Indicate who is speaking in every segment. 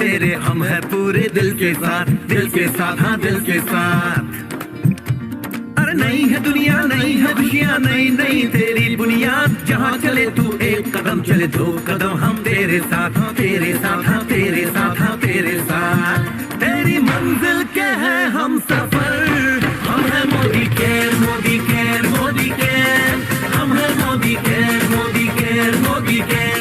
Speaker 1: तेरे, हम है पूरे दिल के साथ, दिल के साथ, हाँ दिल के साथ। अरे नहीं है दुनिया, नहीं है खुशियाँ, नहीं नहीं तेरी बुनियाद, जहाँ चले तू एक कदम चले दो कदम, हम तेरे साथ, हाँ तेरे साथ, हाँ तेरे साथ, हाँ तेरे साथ। तेरी मंजिल के है हम सफर, हम है Modi care, Modi care, Modi care, हम है Modi care, Modi care, Modi care.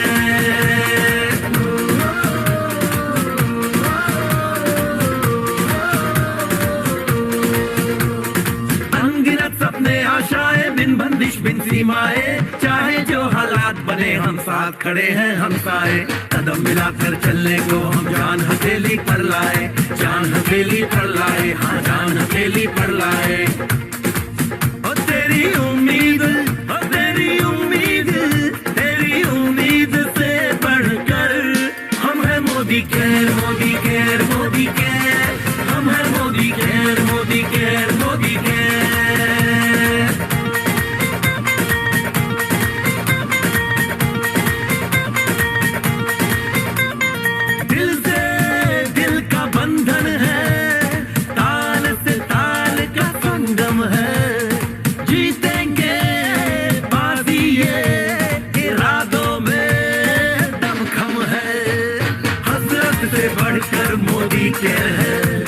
Speaker 1: अनगिनत सपने आशाएं, बिन बंदिश बिन सीमाएं, चाहे जो हालात बने हम साथ खड़े हैं हम साए। कदम मिलाकर चलने को हम जान हथेली पर लाए, जान हथेली पर लाए, हाँ जान हथेली पर लाए। ओ तेरी उम्मीद, ओ तेरी उम्मीद, तेरी उम्मीद से बढ़कर हम है Modi care, Modi care, Modi care, हम है Modi care, Modi care, Modi care. दिल से दिल का बंधन है, ताल से ताल का संगम है, जीतेंगे बाजी ये इरादों में दमखम है। हसरत से बढ़कर मोदी केयर है,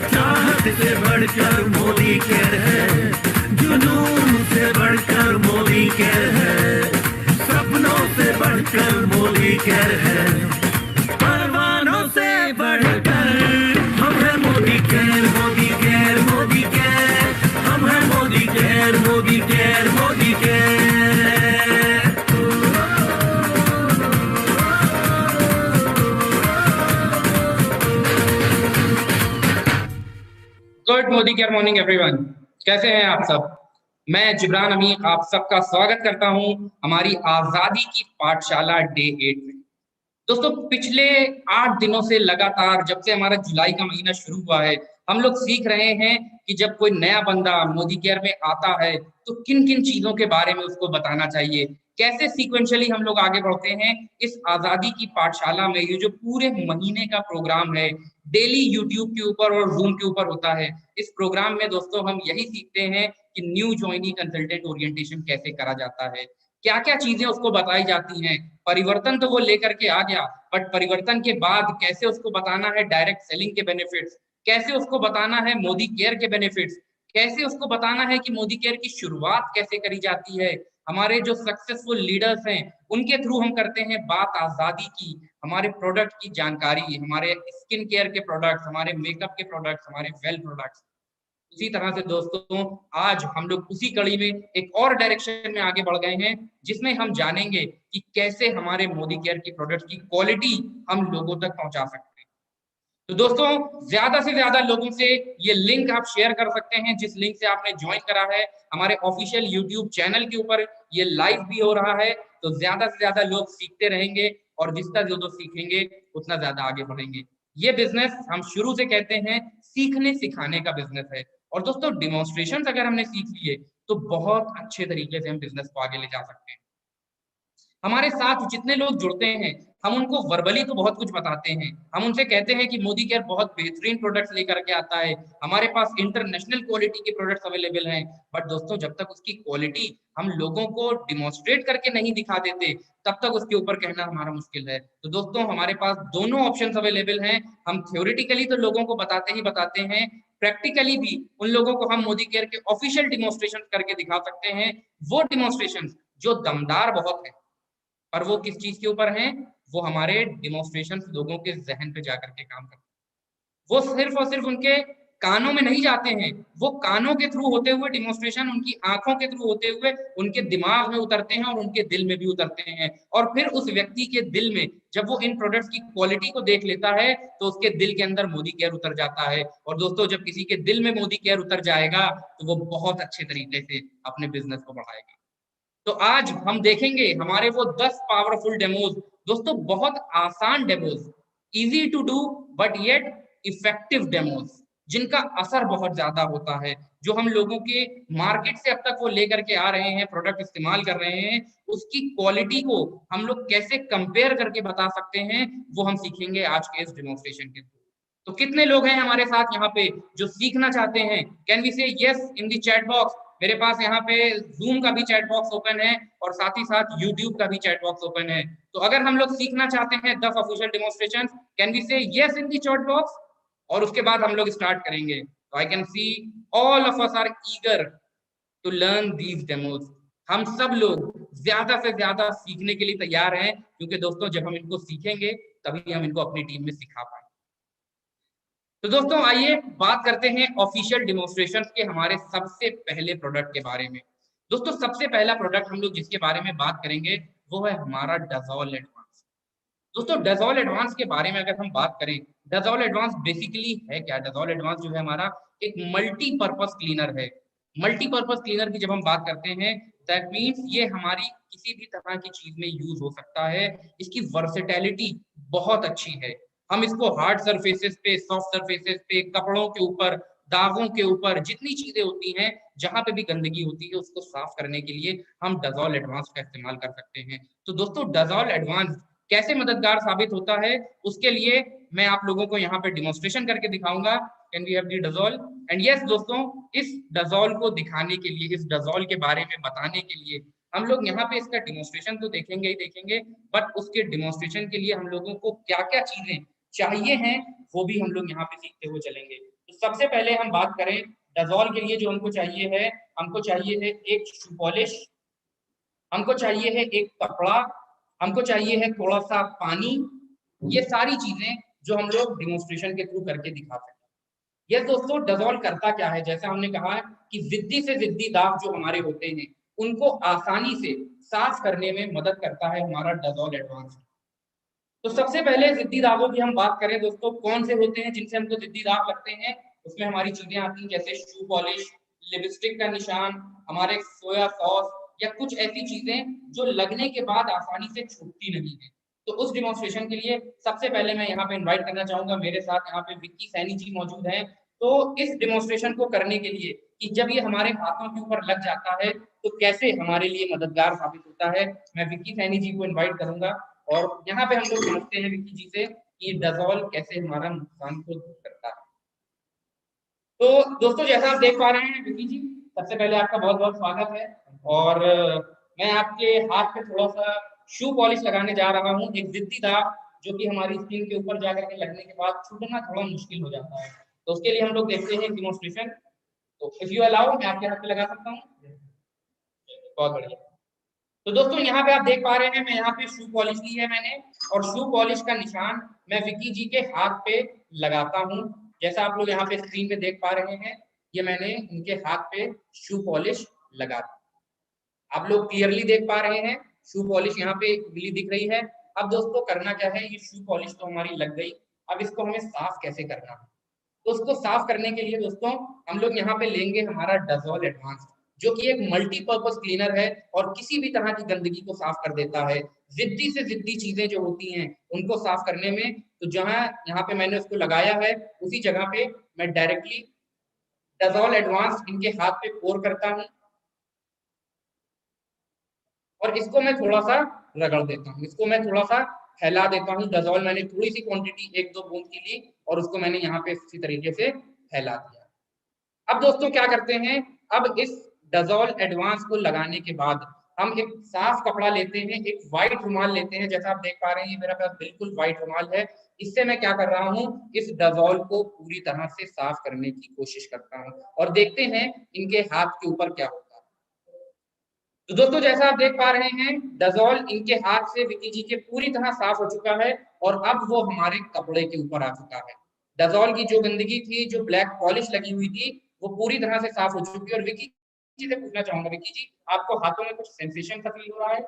Speaker 1: चाहत से बढ़कर मोदी केयर है, जुनून से बढ़कर मोदी केयर है, सपनों से बढ़कर मोदी केयर है, परवानों से बढ़कर हम है Modi care, Modi care, Modi care, हम है Modi care, Modi care, Modi care.
Speaker 2: Good Modi care morning everyone, कैसे हैं आप सब। मैं जिब्रान अमीर आप सबका स्वागत करता हूं हमारी आजादी की पाठशाला डे 8 में। दोस्तों पिछले 8 दिनों से लगातार जब से हमारा जुलाई का महीना शुरू हुआ है, हम लोग सीख रहे हैं कि जब कोई नया बंदा मोदी केयर में आता है तो किन किन चीजों के बारे में उसको बताना चाहिए, कैसे सीक्वेंशियली हम लोग आगे बढ़ते हैं। इस आजादी की पाठशाला में ये जो पूरे महीने का प्रोग्राम है, डेली यूट्यूब के ऊपर और जूम के ऊपर होता है, इस प्रोग्राम में दोस्तों हम यही सीखते हैं कि न्यू ज्वाइनी कंसल्टेंट ओरिएंटेशन कैसे करा जाता है, क्या क्या चीजें उसको बताई जाती हैं। परिवर्तन तो वो लेकर के आ गया, बट परिवर्तन के बाद कैसे उसको बताना है डायरेक्ट सेलिंग के बेनिफिट्स, कैसे उसको बताना है मोदी केयर के बेनिफिट्स, कैसे उसको बताना है कि मोदी केयर की शुरुआत कैसे करी जाती है। हमारे जो सक्सेसफुल लीडर्स हैं उनके थ्रू हम करते हैं बात आजादी की, हमारे प्रोडक्ट की जानकारी, हमारे स्किन केयर के प्रोडक्ट्स, हमारे मेकअप के प्रोडक्ट्स, हमारे वेल प्रोडक्ट्स। उसी तरह से दोस्तों आज हम लोग उसी कड़ी में एक और डायरेक्शन में आगे बढ़ गए हैं, जिसमें हम जानेंगे कि कैसे हमारे मोदी केयर की प्रोडक्ट की क्वालिटी हम लोगों तक पहुंचा सकते हैं। तो दोस्तों ज्यादा से ज्यादा लोगों से ये लिंक आप शेयर कर सकते हैं, जिस लिंक से आपने ज्वाइन करा है हमारे ऑफिशियल यूट्यूब चैनल के ऊपर ये लाइव भी हो रहा है। तो ज्यादा से ज्यादा लोग सीखते रहेंगे और जितना जो सीखेंगे उतना ज्यादा आगे बढ़ेंगे। ये बिजनेस हम शुरू से कहते हैं सीखने सिखाने का बिजनेस है, और दोस्तों डिमॉन्स्ट्रेशन अगर हमने सीख लिए तो बहुत अच्छे तरीके से हम बिजनेस को आगे ले जा सकते हैं। हमारे साथ जितने लोग जुड़ते हैं हम उनको वर्बली तो बहुत कुछ बताते हैं, हम उनसे कहते हैं कि मोदी केयर बहुत बेहतरीन प्रोडक्ट्स लेकर के आता है, हमारे पास इंटरनेशनल क्वालिटी के प्रोडक्ट्स अवेलेबल हैं। बट दोस्तों जब तक उसकी क्वालिटी हम लोगों को डिमॉन्स्ट्रेट करके नहीं दिखा देते तब तक उसके ऊपर कहना हमारा मुश्किल है। तो दोस्तों हमारे पास दोनों ऑप्शंस अवेलेबल हैं। हम थ्योरेटिकली तो लोगों को बताते ही बताते हैं, प्रैक्टिकली भी उन लोगों को हम मोदी केयर के ऑफिशियल डिमॉन्स्ट्रेशन करके दिखा सकते हैं। वो डिमॉन्स्ट्रेशन जो दमदार बहुत है, और वो किस चीज के ऊपर हैं, वो हमारे डिमॉन्स्ट्रेशन लोगों के जहन पे जाकर के काम करते हैं। वो सिर्फ और सिर्फ उनके कानों में नहीं जाते हैं, वो कानों के थ्रू होते हुए डिमॉन्स्ट्रेशन उनकी आंखों के थ्रू होते हुए उनके दिमाग में उतरते हैं और उनके दिल में भी उतरते हैं। और फिर उस व्यक्ति के दिल में जब वो इन प्रोडक्ट्स की क्वालिटी को देख लेता है तो उसके दिल के अंदर मोदी केयर उतर जाता है। और दोस्तों जब किसी के दिल में मोदी केयर उतर जाएगा तो वो बहुत अच्छे तरीके से अपने बिजनेस को बढ़ाएगा। तो आज हम देखेंगे हमारे वो 10 पावरफुल डेमोज, दोस्तों बहुत आसान demos, easy to do but yet effective demos, जिनका असर बहुत ज्यादा होता है, जो हम लोगों के मार्केट से अब तक वो लेकर के आ रहे हैं, प्रोडक्ट इस्तेमाल कर रहे हैं, उसकी क्वालिटी को हम लोग कैसे कंपेयर करके बता सकते हैं, वो हम सीखेंगे आज के इस डेमोन्स्ट्रेशन के थ्रू। तो कितने लोग हैं हमारे साथ यहाँ पे जो सीखना चाहते हैं? Can we say yes in the chat box? मेरे पास यहाँ पे जूम का भी चैट बॉक्स ओपन है और साथ ही साथ यूट्यूब का भी चैट बॉक्स ओपन है। तो अगर हम लोग सीखना चाहते हैं 10 official demonstration, can we say yes in the chat box? और उसके बाद हम लोग स्टार्ट करेंगे। तो I can see all of us are eager to learn these demos. हम सब लोग ज्यादा से ज्यादा सीखने के लिए तैयार हैं, क्योंकि दोस्तों जब हम इनको सीखेंगे तभी हम इनको अपनी टीम में सिखा पाएंगे। तो दोस्तों आइए बात करते हैं ऑफिशियल डेमोन्स्ट्रेशन के हमारे सबसे पहले प्रोडक्ट के बारे में। दोस्तों सबसे पहला प्रोडक्ट हम लोग जिसके बारे में बात करेंगे वो है हमारा डज़ोल एडवांस। दोस्तों डज़ोल एडवांस के बारे में अगर हम बात करें, डज़ोल एडवांस बेसिकली है क्या? डज़ोल एडवांस जो है हमारा एक मल्टीपर्पज क्लीनर है। मल्टीपर्पज क्लीनर की जब हम बात करते हैं, दैट मीन्स ये हमारी किसी भी तरह की चीज में यूज हो सकता है। इसकी वर्सेटैलिटी बहुत अच्छी है। हम इसको हार्ड सरफेसेस पे, सॉफ्ट सरफेसेस पे, कपड़ों के ऊपर, दागों के ऊपर, जितनी चीजें होती हैं, जहां पे भी गंदगी होती है उसको साफ करने के लिए हम डज़ोल एडवांस का इस्तेमाल कर सकते हैं। तो दोस्तों डज़ोल एडवांस कैसे मददगार साबित होता है, उसके लिए मैं आप लोगों को यहाँ पे डिमोन्स्ट्रेशन करके दिखाऊंगा। Can we have the dazzle? And yes दोस्तों, इस डज़ोल को दिखाने के लिए, इस डज़ोल के बारे में बताने के लिए हम लोग यहाँ पे इसका डिमोन्स्ट्रेशन तो देखेंगे ही देखेंगे, बट उसके डिमोन्स्ट्रेशन के लिए हम लोगों को क्या क्या चीजें चाहिए हैं वो भी हम लोग यहाँ पे सीखते हुए चलेंगे। तो सबसे पहले हम बात करें डज़ोल के लिए जो हमको चाहिए है, हमको चाहिए है एक शू पॉलिश, हमको चाहिए है एक कपड़ा, हमको चाहिए है थोड़ा सा पानी। ये सारी चीजें जो हम लोग डिमोन्स्ट्रेशन के थ्रू करके दिखा सकते हैं। ये दोस्तों डज़ोल करता क्या है, जैसा हमने कहा कि जिद्दी से जिद्दी दाग जो हमारे होते हैं उनको आसानी से साफ करने में मदद करता है हमारा डज़ोल एडवांस। तो सबसे पहले जिद्दी दागों की हम बात करें दोस्तों, कौन से होते हैं जिनसे हमको जिद्दी दाग लगते हैं? उसमें हमारी चीजें आती हैं जैसे शू पॉलिश, लिपस्टिक का निशान, हमारे सोया सॉस, या कुछ ऐसी चीजें जो लगने के बाद आसानी से छूटती नहीं है। तो उस डिमोन्स्ट्रेशन के लिए सबसे पहले मैं यहाँ पे इन्वाइट करना चाहूंगा, मेरे साथ यहाँ पे विक्की सैनी जी मौजूद हैं। तो इस डिमोन्स्ट्रेशन को करने के लिए कि जब ये हमारे हाथों के ऊपर लग जाता है तो कैसे हमारे लिए मददगार साबित होता है, मैं विक्की सैनी जी को इन्वाइट करूंगा। और यहाँ पे हम लोग समझते हैं विक्की जी से कि डज़ोल कैसे हमारा नुकसान को दूर करता है। तो दोस्तों जैसा आप देख पा रहे हैं विक्की जी, सबसे पहले आपका बहुत बहुत स्वागत है। और मैं आपके हाथ पे थोड़ा सा शू पॉलिश लगाने जा रहा हूँ, एक जिद्दी दाग जो कि हमारी स्किन के ऊपर जाकर के लगने के बाद छूटना थोड़ा मुश्किल हो जाता है। तो उसके लिए हम लोग देखते हैं डिमोन्स्ट्रेशन। तो इफ यू अलाउ मैं आपके हाथ पे लगा सकता हूँ। बहुत बढ़िया। तो दोस्तों यहाँ पे आप देख पा रहे हैं मैं यहाँ पे शू पॉलिश ली है मैंने, और शू पॉलिश का निशान मैं विक्की जी के हाथ पे लगाता हूँ। जैसा आप लोग यहाँ पे स्क्रीन पे देख पा रहे हैं, ये मैंने इनके हाथ पे शू पॉलिश लगा दी। आप लोग क्लियरली देख पा रहे हैं शू पॉलिश यहाँ पे उंगली दिख रही है। अब दोस्तों करना क्या है, ये शू पॉलिश तो हमारी लग गई, अब इसको हमें साफ कैसे करना है? तो उसको साफ करने के लिए दोस्तों हम लोग यहाँ पे लेंगे हमारा डज़ोल एडवांस, जो कि एक मल्टीपर्पज क्लीनर है और किसी भी तरह की गंदगी को साफ कर देता है। जिद्दी से जिद्दी चीजें जो होती हैं उनको साफ करने में, तो जहां यहाँ पे मैंने उसको लगाया है उसी जगह पे मैं डायरेक्टली डज़ोल एडवांस इनके हाथ पे पोर करता हूँ और इसको मैं थोड़ा सा रगड़ देता हूँ, इसको मैं थोड़ा सा फैला देता हूँ। डज़ोल मैंने थोड़ी सी क्वांटिटी 1-2 बूंद की ली और उसको मैंने यहाँ पे इसी तरीके से फैला दिया। अब दोस्तों क्या करते हैं, अब इस डज़ोल एडवांस को लगाने के बाद हम एक साफ कपड़ा लेते हैं, एक व्हाइट रुमाल लेते हैं। जैसा आप देख पा रहे हैं ये मेरे पास बिल्कुल व्हाइट रुमाल है। इससे मैं क्या कर रहा हूँ, इस डज़ोल को पूरी तरह से साफ करने की कोशिश करता हूँ और देखते हैं इनके हाथ के ऊपर क्या होता है। तो दोस्तों जैसा आप देख पा रहे हैं डज़ोल इनके हाथ से विक्की जी के पूरी तरह साफ हो चुका है और अब वो हमारे कपड़े के ऊपर आ चुका है। डज़ोल की जो गंदगी थी, जो ब्लैक पॉलिश लगी हुई थी, वो पूरी तरह से साफ हो चुकी है। और विक्की जी से पूछना चाहूंगा, विक्की जी आपको हाथों में कुछ सेंसेशन सा फील हो रहा है?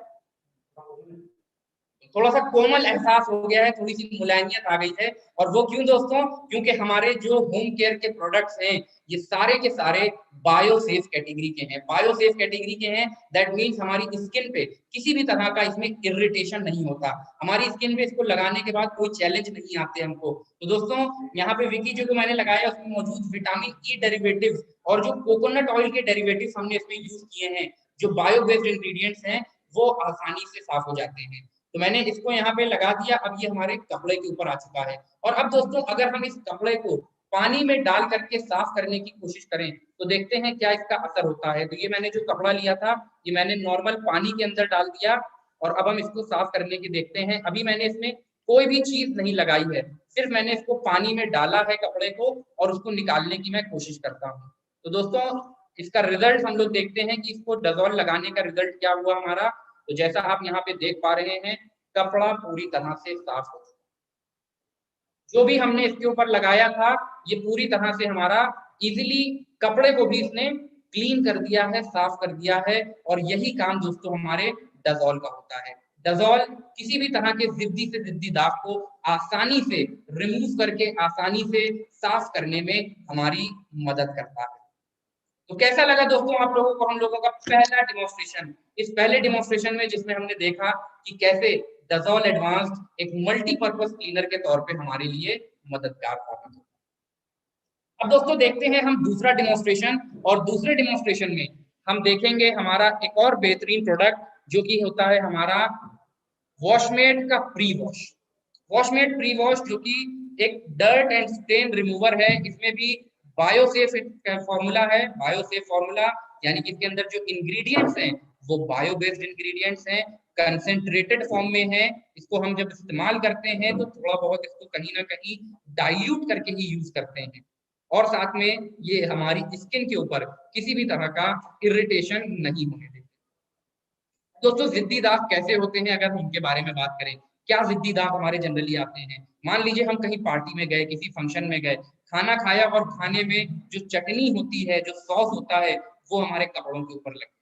Speaker 2: थोड़ा सा कोमल एहसास हो गया है, थोड़ी सी मुलायमियत आ गई है। और वो क्यों दोस्तों? क्योंकि हमारे जो होम केयर के प्रोडक्ट्स हैं ये सारे के सारे बायोसेफ कैटेगरी के हैं। बायोसेफ कैटेगरी के हैं दैट मीन्स हमारी स्किन पे किसी भी तरह का इसमें इरिटेशन नहीं होता, हमारी स्किन पे इसको लगाने के बाद कोई चैलेंज नहीं आते हमको। तो दोस्तों यहाँ पे विकी जो मैंने लगाया उसमें मौजूद विटामिन ई डेरिवेटिव और जो कोकोनट ऑयल के डेरिवेटिव हमने इसमें यूज किए हैं, जो बायो बेस्ड इंग्रेडिएंट्स हैं, वो आसानी से साफ हो जाते हैं। तो मैंने इसको यहाँ पे लगा दिया, अब ये हमारे कपड़े के ऊपर आ चुका है। और अब दोस्तों अगर हम इस कपड़े को पानी में डाल करके साफ करने की कोशिश करें तो देखते हैं क्या इसका असर होता है। तो ये मैंने जो कपड़ा लिया था ये मैंने नॉर्मल पानी के अंदर डाल दिया और अब हम इसको साफ करने की देखते हैं। अभी मैंने इसमें कोई भी चीज नहीं लगाई है, सिर्फ मैंने इसको पानी में डाला है कपड़े को और उसको निकालने की मैं कोशिश करता हूँ। तो दोस्तों इसका रिजल्ट हम लोग देखते हैं कि इसको डज़ोल लगाने का रिजल्ट क्या हुआ हमारा। तो जैसा आप यहाँ पे देख पा रहे हैं कपड़ा पूरी तरह से साफ हो चुका, जो भी हमने इसके ऊपर लगाया था ये पूरी तरह से हमारा इजीली कपड़े को भी इसने क्लीन कर दिया है, साफ कर दिया है। और यही काम दोस्तों हमारे डज़ोल का होता है। डज़ोल किसी भी तरह के जिद्दी से जिद्दी दाग को आसानी से रिमूव करके आसानी से साफ करने में हमारी मदद करता है। तो कैसा लगा दोस्तों आप लोगों को हम लोगों का पहला डिमोन्स्ट्रेशन? इस पहले डिमोन्स्ट्रेशन में जिसमें हमने देखा कि कैसे डज़ोल एडवांस्ड एक मल्टीपर्पज क्लीनर के तौर पे हमारे लिए मददगार साबित होता है। अब दोस्तों देखते हैं हम दूसरा डिमोन्स्ट्रेशन, और दूसरे डिमोन्स्ट्रेशन में हम देखेंगे हमारा एक और बेहतरीन प्रोडक्ट जो कि होता है हमारा वॉशमेट का प्री वॉश। वॉशमेट प्री वॉश जो कि एक डर्ट एंड स्टेन रिमूवर है, इसमें भी बायोसेफ फॉर्मूला है। बायोसेफ फॉर्मूला यानी कि इसके अंदर जो इंग्रेडिएंट्स हैं वो बायो बेस्ड इंग्रेडिएंट्स हैं, कंसेंट्रेटेड फॉर्म में है। इसको हम जब इस्तेमाल करते हैं तो थोड़ा बहुत इसको कहीं ना कहीं डाइल्यूट करके ही यूज करते हैं, और साथ में ये हमारी स्किन के ऊपर किसी भी तरह का इरिटेशन नहीं होने देते। दोस्तों जिद्दी दाग कैसे होते हैं अगर हम उनके बारे में बात करें, क्या जिद्दी दाग हमारे जनरली आते हैं? मान लीजिए हम कहीं पार्टी में गए, किसी फंक्शन में गए, खाना खाया और खाने में जो चटनी होती है, जो सॉस होता है, वो हमारे कपड़ों के ऊपर लग गया।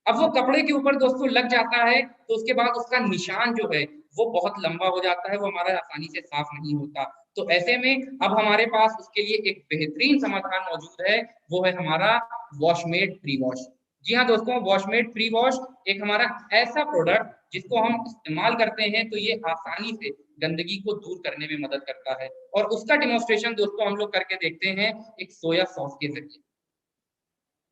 Speaker 2: अब वो कपड़े के ऊपर दोस्तों लग जाता है तो उसके बाद उसका निशान जो है वो बहुत लंबा हो जाता है, वो हमारा आसानी से साफ नहीं होता। तो ऐसे में अब हमारे पास उसके लिए एक बेहतरीन समाधान मौजूद है, वो है हमारा वॉशमेट प्री वॉश। जी हाँ दोस्तों, वॉशमेट प्री वॉश एक हमारा ऐसा प्रोडक्ट जिसको हम इस्तेमाल करते हैं तो ये आसानी से गंदगी को दूर करने में मदद करता है। और उसका डिमोन्स्ट्रेशन दोस्तों हम लोग करके देखते हैं एक सोया सॉस के जरिए।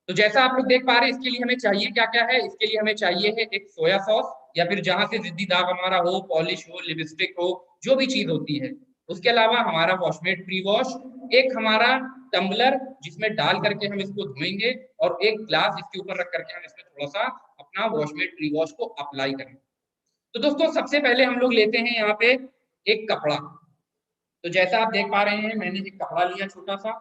Speaker 2: तो जैसा आप लोग देख पा रहे हैं इसके लिए हमें चाहिए क्या क्या है? इसके लिए हमें चाहिए है एक सोया सॉस, या फिर जहां से जिद्दी दाग हमारा हो, पॉलिश हो, लिपस्टिक हो, जो भी चीज होती है। उसके अलावा हमारा वॉशमेट प्री वॉश, एक हमारा टम्बलर जिसमें डाल करके हम इसको धोएंगे, और एक ग्लास इसके ऊपर रख करके हम इसमें थोड़ा सा अपना वॉशमेट प्री वॉश को अप्लाई करेंगे। तो दोस्तों सबसे पहले हम लोग लेते हैं यहाँ पे एक कपड़ा। तो जैसा आप देख पा रहे हैं मैंने एक कपड़ा लिया, छोटा सा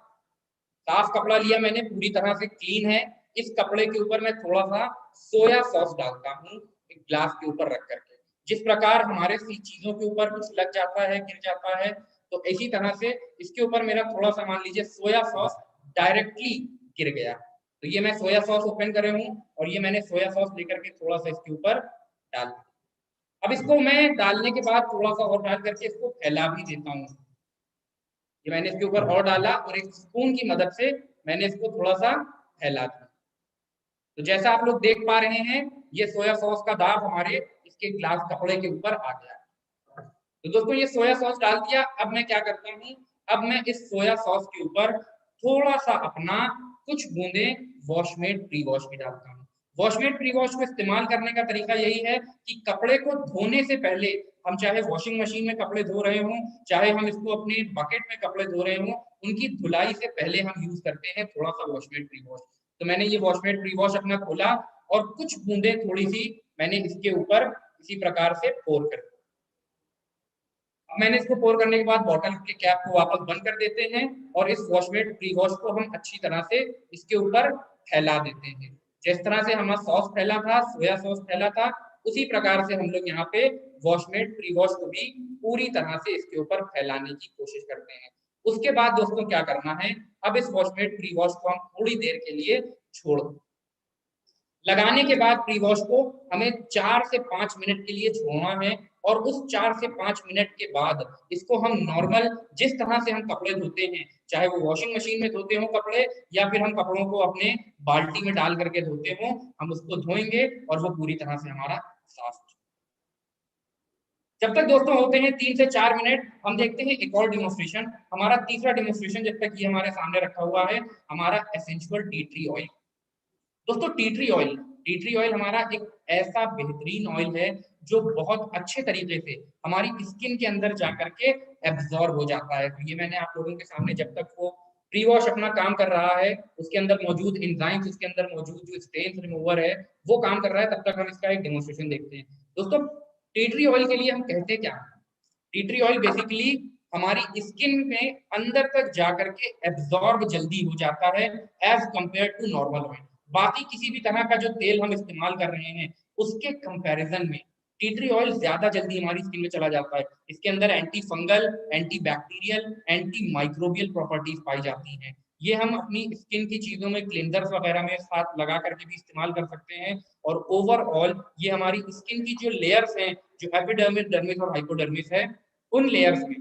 Speaker 2: साफ कपड़ा लिया मैंने, पूरी तरह से क्लीन है। इस कपड़े के ऊपर मैं थोड़ा सा सोया सॉस डालता हूँ एक ग्लास के ऊपर रख करके। जिस प्रकार हमारे चीजों के ऊपर कुछ लग जाता है, गिर जाता है, तो इसी तरह से इसके ऊपर मेरा थोड़ा सा मान लीजिए सोया सॉस डायरेक्टली गिर गया। तो ये मैं सोया सॉस ओपन करे हूँ और ये मैंने सोया सॉस लेकर के थोड़ा सा इसके ऊपर डाल दिया। अब इसको मैं डालने के बाद थोड़ा सा और डाल करके इसको फैला भी देता हूँ। ये मैंने इसके ऊपर और डाला और एक स्पून की मदद से मैंने इसको थोड़ा सा फैला दिया। तो जैसा आप लोग देख पा रहे हैं ये सोया सॉस का दाग हमारे इसके ग्लास कपड़े के ऊपर आ गया। तो दोस्तों ये सोया सॉस डाल दिया, अब मैं क्या करता हूँ, अब मैं इस सोया सॉस के ऊपर थोड़ा सा अपना कुछ बूंदे वॉशमेट प्री वॉश भी डालता हूँ। वॉशमेट प्री वॉश को इस्तेमाल करने का तरीका यही है कि कपड़े को धोने से पहले, हम चाहे वॉशिंग मशीन में कपड़े धो रहे हों, चाहे हम इसको अपने बकेट में कपड़े धो रहे हों, उनकी धुलाई से पहले हम यूज करते हैं थोड़ा सा वॉशमेट प्री वॉश। तो मैंने ये वॉशमेट प्री वॉश अपना खोला और कुछ बूंदे थोड़ी सी मैंने इसके ऊपर इसी प्रकार से पोर कर। अब मैंने इसको पोर करने के बाद बॉटल के कैप को वापस बंद कर देते हैं और इस वॉशमेट प्री वॉश को हम अच्छी तरह से इसके ऊपर फैला देते हैं। जिस तरह से हमारा सॉस फैला था, सोया सॉस फैला था, उसी प्रकार से हम लोग यहाँ पे वॉशमेट प्री वॉश को भी पूरी तरह से इसके ऊपर फैलाने की कोशिश करते हैं। उसके बाद दोस्तों क्या करना है, अब इस वॉशमेट प्री वॉश को हम थोड़ी देर के लिए छोड़ दें। लगाने के बाद प्री वॉश को हमें 4 से 5 मिनट के लिए छोड़ना है। और उस 4 से 5 मिनट के बाद इसको हम नॉर्मल जिस तरह से हम कपड़े धोते हैं, चाहे वो वॉशिंग मशीन में धोते हो कपड़े या फिर हम कपड़ों को अपने बाल्टी में डाल करके धोते हो, हम उसको धोएंगे और वो पूरी तरह से हमारा साफ हो। जब तक दोस्तों होते हैं 3 से 4 मिनट, हम देखते हैं एक और डेमोन्स्ट्रेशन। हमारा तीसरा डेमोन्स्ट्रेशन जब तक ये हमारे सामने रखा हुआ है, हमारा एसेंशियल टी ट्री ऑयल। दोस्तों टी ट्री ऑयल हमारा एक ऐसा बेहतरीन ऑयल है जो बहुत अच्छे तरीके से हमारी स्किन के अंदर जाकर के एब्जॉर्ब हो जाता है। तो ये मैंने आप लोगों के सामने, जब तक वो प्री वॉश अपना काम कर रहा है, उसके अंदर मौजूद एंजाइम्स, उसके अंदर मौजूद जो स्टेन्स रिमूवर है वो काम कर रहा है, तब तक हम इसका एक डेमोन्स्ट्रेशन देखते हैं। दोस्तों टी ट्री ऑयल के लिए हम कहते क्या है? टी ट्री ऑयल बेसिकली हमारी स्किन में अंदर तक जाकर के एब्जॉर्ब जल्दी हो जाता है as compare to normal oil. बाकी किसी भी तरह का जो तेल हम इस्तेमाल कर रहे हैं उसके कंपैरिजन में टी ट्री ऑयल ज्यादा जल्दी हमारी स्किन में चला जाता है। इसके अंदर anti fungal, anti bacterial, anti microbial properties पाई जाती हैं। ये हम अपनी स्किन की चीजों में क्लिनजर्स वगैरह में साथ लगा करके भी इस्तेमाल कर सकते हैं। और ओवरऑल ये हमारी स्किन की जो लेयर्स हैं, जो एपिडर्मिस, डर्मिस और हाइपोडर्मिस है, उन लेयर्स में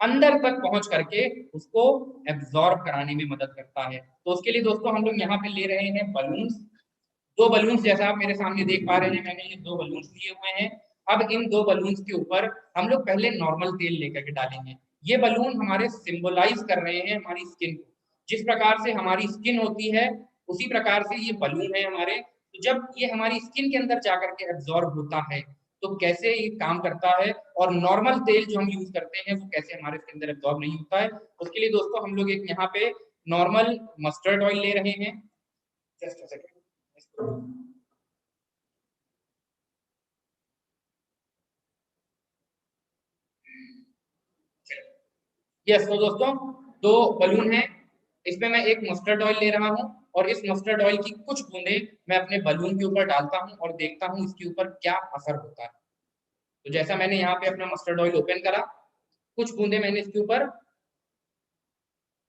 Speaker 2: अंदर तक पहुंच करके उसको एब्जॉर्ब कराने में मदद करता है। तो उसके लिए दोस्तों हम लोग यहाँ पे ले रहे हैं बलून्स। 2 बलून्स, जैसा आप मेरे सामने देख पा रहे हैं, मैंने ये 2 बलून्स लिए हुए हैं। अब इन 2 बलून्स के ऊपर हम लोग पहले नॉर्मल तेल लेकर के डालेंगे। ये बलून हमारे सिंबलाइज कर रहे हैं हमारी स्किन को। जिस प्रकार से हमारी स्किन होती है उसी प्रकार से ये बलून है हमारे। तो जब ये हमारी स्किन के अंदर जाकर के एब्जॉर्ब होता है तो कैसे ये काम करता है, और नॉर्मल तेल जो हम यूज करते हैं वो कैसे हमारे इसके अंदर एब्जॉर्ब नहीं होता है। उसके लिए दोस्तों हम लोग एक यहाँ पे नॉर्मल मस्टर्ड ऑयल ले रहे हैं। Just a second. यस, तो दोस्तों 2 बलून है, इसमें मैं एक मस्टर्ड ऑयल ले रहा हूँ और इस मस्टर्ड ऑयल की कुछ बूंदे मैं अपने बलून के ऊपर डालता हूँ और देखता हूँ इसके ऊपर क्या असर होता है। तो जैसा मैंने यहाँ पे अपना मस्टर्ड ऑयल ओपन करा, कुछ बूंदे मैंने इसके ऊपर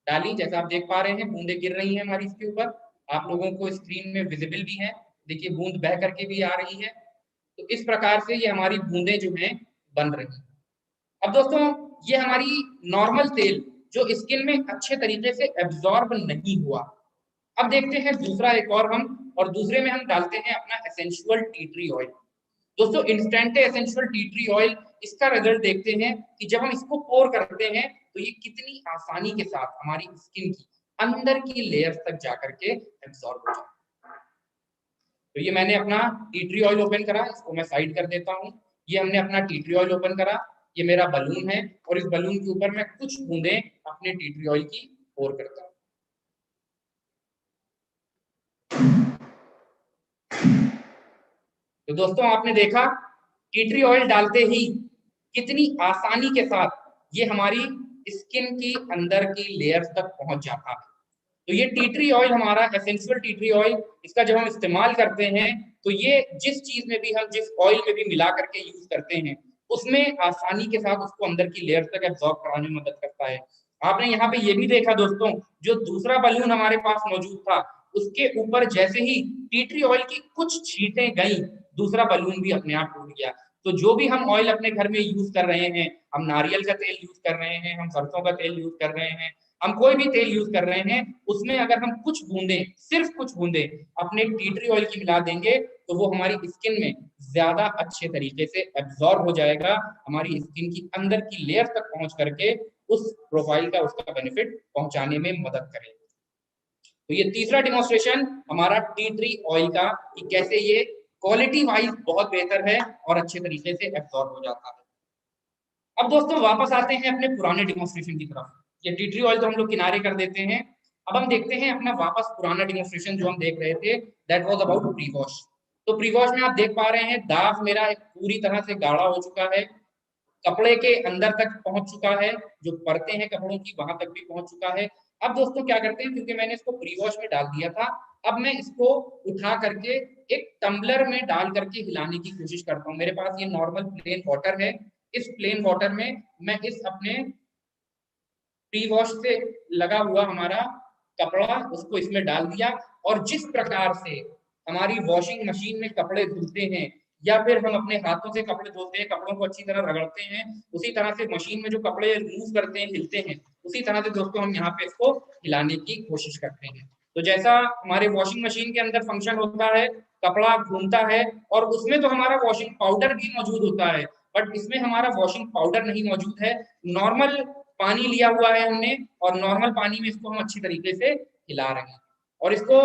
Speaker 2: डाली, जैसा आप देख पा रहे हैं बूंदे गिर रही हैं हमारी इसके ऊपर। आप लोगों को स्क्रीन में विजिबल भी है, देखिए बूंद बह करके भी आ रही है। तो इस प्रकार से ये हमारी बूंदे जो हैं बन रही हैं। अब दोस्तों ये हमारी नॉर्मल तेल जो स्किन में अच्छे तरीके से एब्जॉर्ब नहीं हुआ। अब देखते हैं दूसरा एक और हम, और दूसरे में हम डालते हैं अपना एसेंशियल टी ट्री ऑयल। दोस्तों instant essential tea tree oil, इसका रिजल्ट देखते हैं कि जब हम इसको पोर करते हैं तो ये कितनी आसानी के साथ हमारी स्किन की अंदर की लेयर्स तक जाकर के एब्जॉर्ब हो जाता है। तो ये मैंने अपना टी ट्री ऑयल ओपन करा, इसको मैं साइड कर देता हूँ। ये हमने अपना टी ट्री ऑयल ओपन करा, ये मेरा बलून है और इस बलून के ऊपर मैं कुछ बूंदे अपने टी ट्री ऑयल की पोर करता हूँ। तो दोस्तों आपने देखा टी ट्री ऑयल डालते ही कितनी आसानी के साथ ये हमारी स्किन की अंदर की लेयर्स तक पहुंच जाता है। तो ये टी ट्री ऑयल हमारा एसेंशियल टी ट्री ऑयल, इसका जब हम इस्तेमाल करते हैं तो ये जिस चीज में भी हम, जिस ऑयल में भी मिला करके यूज करते हैं उसमें आसानी के साथ उसको अंदर की लेयर्स तक एब्जॉर्ब कराने में मदद करता है। आपने यहाँ पे ये भी देखा दोस्तों, जो दूसरा बलून हमारे पास मौजूद था उसके ऊपर जैसे ही टी ट्री ऑयल की कुछ छींटें गई, दूसरा बलून भी अपने आप टूट गया। तो जो भी हम ऑयल अपने घर में यूज कर रहे हैं, हम नारियल का तेल यूज कर रहे हैं, हम सरसों का तेल यूज कर रहे हैं, हम कोई भी तेल यूज कर रहे हैं, उसमें अगर हम कुछ बूंदे, सिर्फ कुछ बूंदे अपने टी ट्री ऑयल की मिला देंगे तो वो हमारी स्किन में ज्यादा अच्छे तरीके से एब्जॉर्ब हो जाएगा, हमारी स्किन की अंदर की लेयर तक पहुंच करके उस प्रोफाइल का, उसका बेनिफिट पहुंचाने में मदद करेगा। तो ये तीसरा डेमोन्स्ट्रेशन हमारा टी ट्री ऑयल का, कि कैसे ये क्वालिटी वाइज बहुत बेहतर है और अच्छे तरीके से एब्जॉर्ब हो जाता है। अब दोस्तों वापस आते हैं अपने पुराने डेमोन्स्ट्रेशन की तरफ। ये टी ट्री ऑयल तो हम लोग किनारे कर देते हैं। अब हम देखते हैं अपना वापस पुराना डेमोन्स्ट्रेशन जो हम देख रहे थे, that was about pre wash. तो प्री वॉश में आप देख पा रहे हैं दाग मेरा एक पूरी तरह से गाढ़ा हो चुका है, कपड़े के अंदर तक पहुंच चुका है, जो परतें हैं कपड़ों की वहां तक भी पहुंच चुका है। अब दोस्तों क्या करते हैं, क्योंकि मैंने इसको प्री वॉश में डाल दिया था, अब मैं इसको उठा करके एक टम्बलर में डाल करके हिलाने की कोशिश करता हूँ। मेरे पास ये नॉर्मल प्लेन वाटर है, इस प्लेन वाटर में मैं इस अपने प्री वॉश से लगा हुआ हमारा कपड़ा उसको इसमें डाल दिया, और जिस प्रकार से हमारी वॉशिंग मशीन में कपड़े धुलते हैं या फिर हम अपने हाथों से कपड़े धोते हैं, कपड़ों को अच्छी तरह रगड़ते हैं, उसी तरह से मशीन में जो कपड़े मूव करते हैं, हिलते हैं, उसी तरह से दोस्तों हम यहाँ पे इसको हिलाने की कोशिश करते हैं। तो जैसा हमारे वॉशिंग मशीन के अंदर फंक्शन होता है, कपड़ा घूमता है और उसमें तो हमारा वॉशिंग पाउडर भी मौजूद होता है, बट इसमें हमारा वॉशिंग पाउडर नहीं मौजूद है। नॉर्मल पानी लिया हुआ है हमने और नॉर्मल पानी में इसको हम अच्छी तरीके से हिला रहे हैं और इसको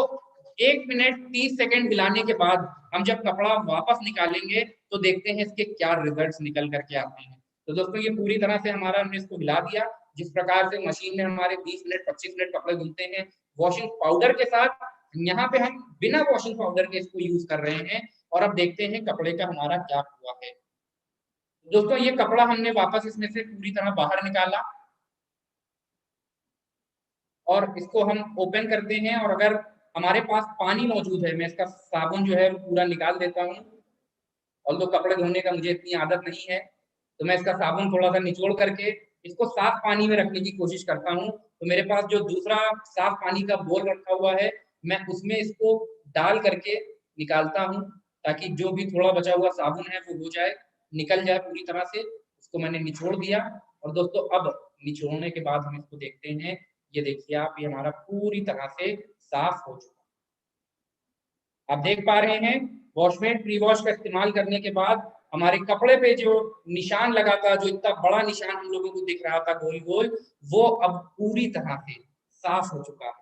Speaker 2: 1 मिनट 30 सेकंड हिलाने के बाद हम जब कपड़ा वापस निकालेंगे तो देखते हैं इसके क्या रिजल्ट्स निकल करके आते हैं। तो दोस्तों ये पूरी तरह से हमारा हमने इसको हिला दिया, जिस प्रकार से मशीन में हमारे 20 मिनट 25 मिनट कपड़े धुलते हैं वॉशिंग पाउडर के साथ, यहाँ पे हम बिना वॉशिंग पाउडर के इसको यूज कर रहे हैं और अब देखते हैं कपड़े का हमारा क्या हुआ है। दोस्तों ये कपड़ा हमने वापस इसमें से पूरी तरह बाहर निकाला और इसको हम ओपन करते हैं और अगर हमारे पास पानी मौजूद है, मैं इसका साबुन जो है वो पूरा निकाल देता हूँ, और तो कपड़े धोने का मुझे इतनी आदत नहीं है तो मैं इसका साबुन थोड़ा सा निचोड़ करके इसको साफ पानी में रखने की कोशिश करता हूँ। तो मेरे पास जो दूसरा साफ पानी का बोल रखा हुआ है, मैं उसमें इसको डाल करके निकालता हूँ ताकि जो भी थोड़ा बचा हुआ साबुन है वो हो जाए, निकल जाए पूरी तरह से। उसको मैंने निचोड़ दिया और दोस्तों अब निचोड़ने के बाद हम इसको देखते हैं, ये देखिए आप, ये हमारा पूरी तरह से साफ हो चुका है। आप देख पा रहे हैं वॉशमेट प्री वॉश का इस्तेमाल करने के बाद हमारे कपड़े पे जो निशान लगा था, जो इतना बड़ा निशान हम लोगों को दिख रहा था गोल गोल, वो अब पूरी तरह से साफ हो चुका है।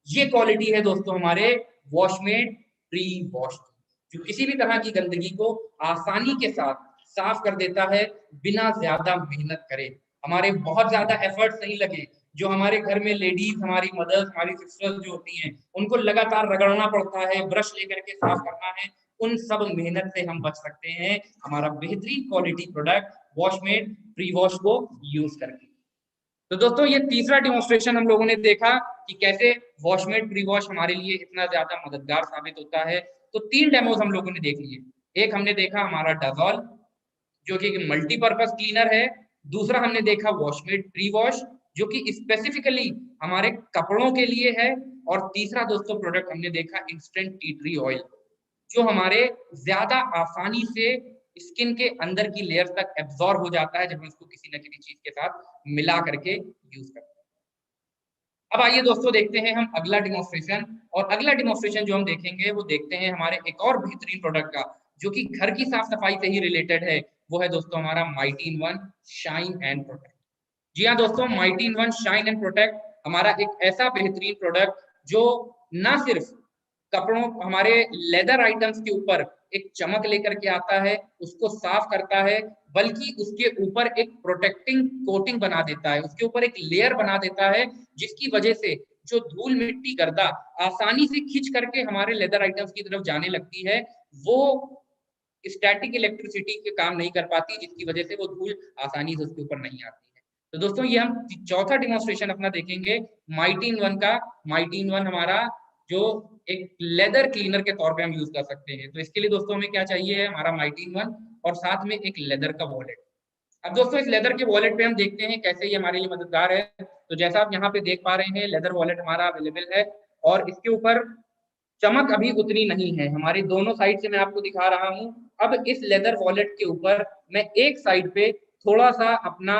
Speaker 2: ये क्वालिटी है दोस्तों हमारे वॉशमेट प्री वॉश की, जो किसी भी तरह की गंदगी को आसानी के साथ साफ कर देता है बिना ज्यादा मेहनत करे। हमारे बहुत ज्यादा एफर्ट्स नहीं लगे। जो हमारे घर में लेडीज, हमारी मदर्स, हमारी सिस्टर्स जो होती हैं, उनको लगातार रगड़ना पड़ता है, ब्रश लेकर के साफ करना है, उन सब मेहनत से हम बच सकते हैं हमारा बेहतरीन क्वालिटी प्रोडक्ट वॉशमेट प्री वॉश को यूज करके। तो दोस्तों ये तीसरा डिमोन्स्ट्रेशन हम लोगों ने देखा कि कैसे वॉशमेट प्री वॉश हमारे लिए इतना ज्यादा मददगार साबित होता है। तो 3 डेमोज हम लोगों ने देख लिए। एक हमने देखा हमारा डजॉल जो कि मल्टीपर्पज क्लीनर है, दूसरा हमने देखा वॉशमेट प्री वॉश जो कि स्पेसिफिकली हमारे कपड़ों के लिए है, और तीसरा दोस्तों प्रोडक्ट हमने देखा इंस्टेंट टी ट्री ऑयल जो हमारे ज्यादा आसानी से स्किन के अंदर की लेयर तक एब्जॉर्ब हो जाता है जब हम इसको किसी न किसी चीज के साथ मिला करके यूज करते हैं। अब आइए दोस्तों देखते हैं हम अगला डिमोन्स्ट्रेशन, और अगला डिमोन्स्ट्रेशन जो हम देखेंगे वो देखते हैं हमारे एक और बेहतरीन प्रोडक्ट का जो कि घर की साफ सफाई से ही रिलेटेड है। वो है दोस्तों हमारा mighty in one shine and protect. जी हाँ दोस्तों, mighty in one shine and protect हमारा एक ऐसा बेहतरीन प्रोडक्ट जो ना सिर्फ कपड़ों, हमारे लेदर आइटम्स के ऊपर एक चमक लेकर के आता है, उसको साफ करता है, बल्कि उसके ऊपर एक प्रोटेक्टिंग कोटिंग बना देता है, उसके ऊपर एक लेयर बना देता है जिसकी वजह से जो धूल मिट्टी गर्दा आसानी से खींच करके हमारे लेदर आइटम्स की तरफ जाने लगती है, वो स्टैटिक इलेक्ट्रिसिटी के काम नहीं कर पाती, जिसकी वजह से वो धूल आसानी से उसके ऊपर नहीं आती है। तो दोस्तों ये हम चौथा डिमोन्स्ट्रेशन अपना देखेंगे माइटी इन वन का। माइटी इन वन हमारा जो एक लेदर क्लीनर के तौर पे हम यूज कर सकते हैं। तो इसके लिए दोस्तों हमें क्या चाहिए, हमारा माइटी इन वन और साथ में एक लेदर का वॉलेट। अब दोस्तों इस लेदर के वॉलेट पे हम देखते हैं कैसे ये हमारे लिए मददगार है। तो जैसा आप यहाँ पे देख पा रहे हैं लेदर वॉलेट हमारा अवेलेबल है और इसके ऊपर चमक अभी उतनी नहीं है, हमारी दोनों साइड से मैं आपको दिखा रहा हूँ। अब इस लेदर वॉलेट के ऊपर मैं एक साइड पे थोड़ा सा अपना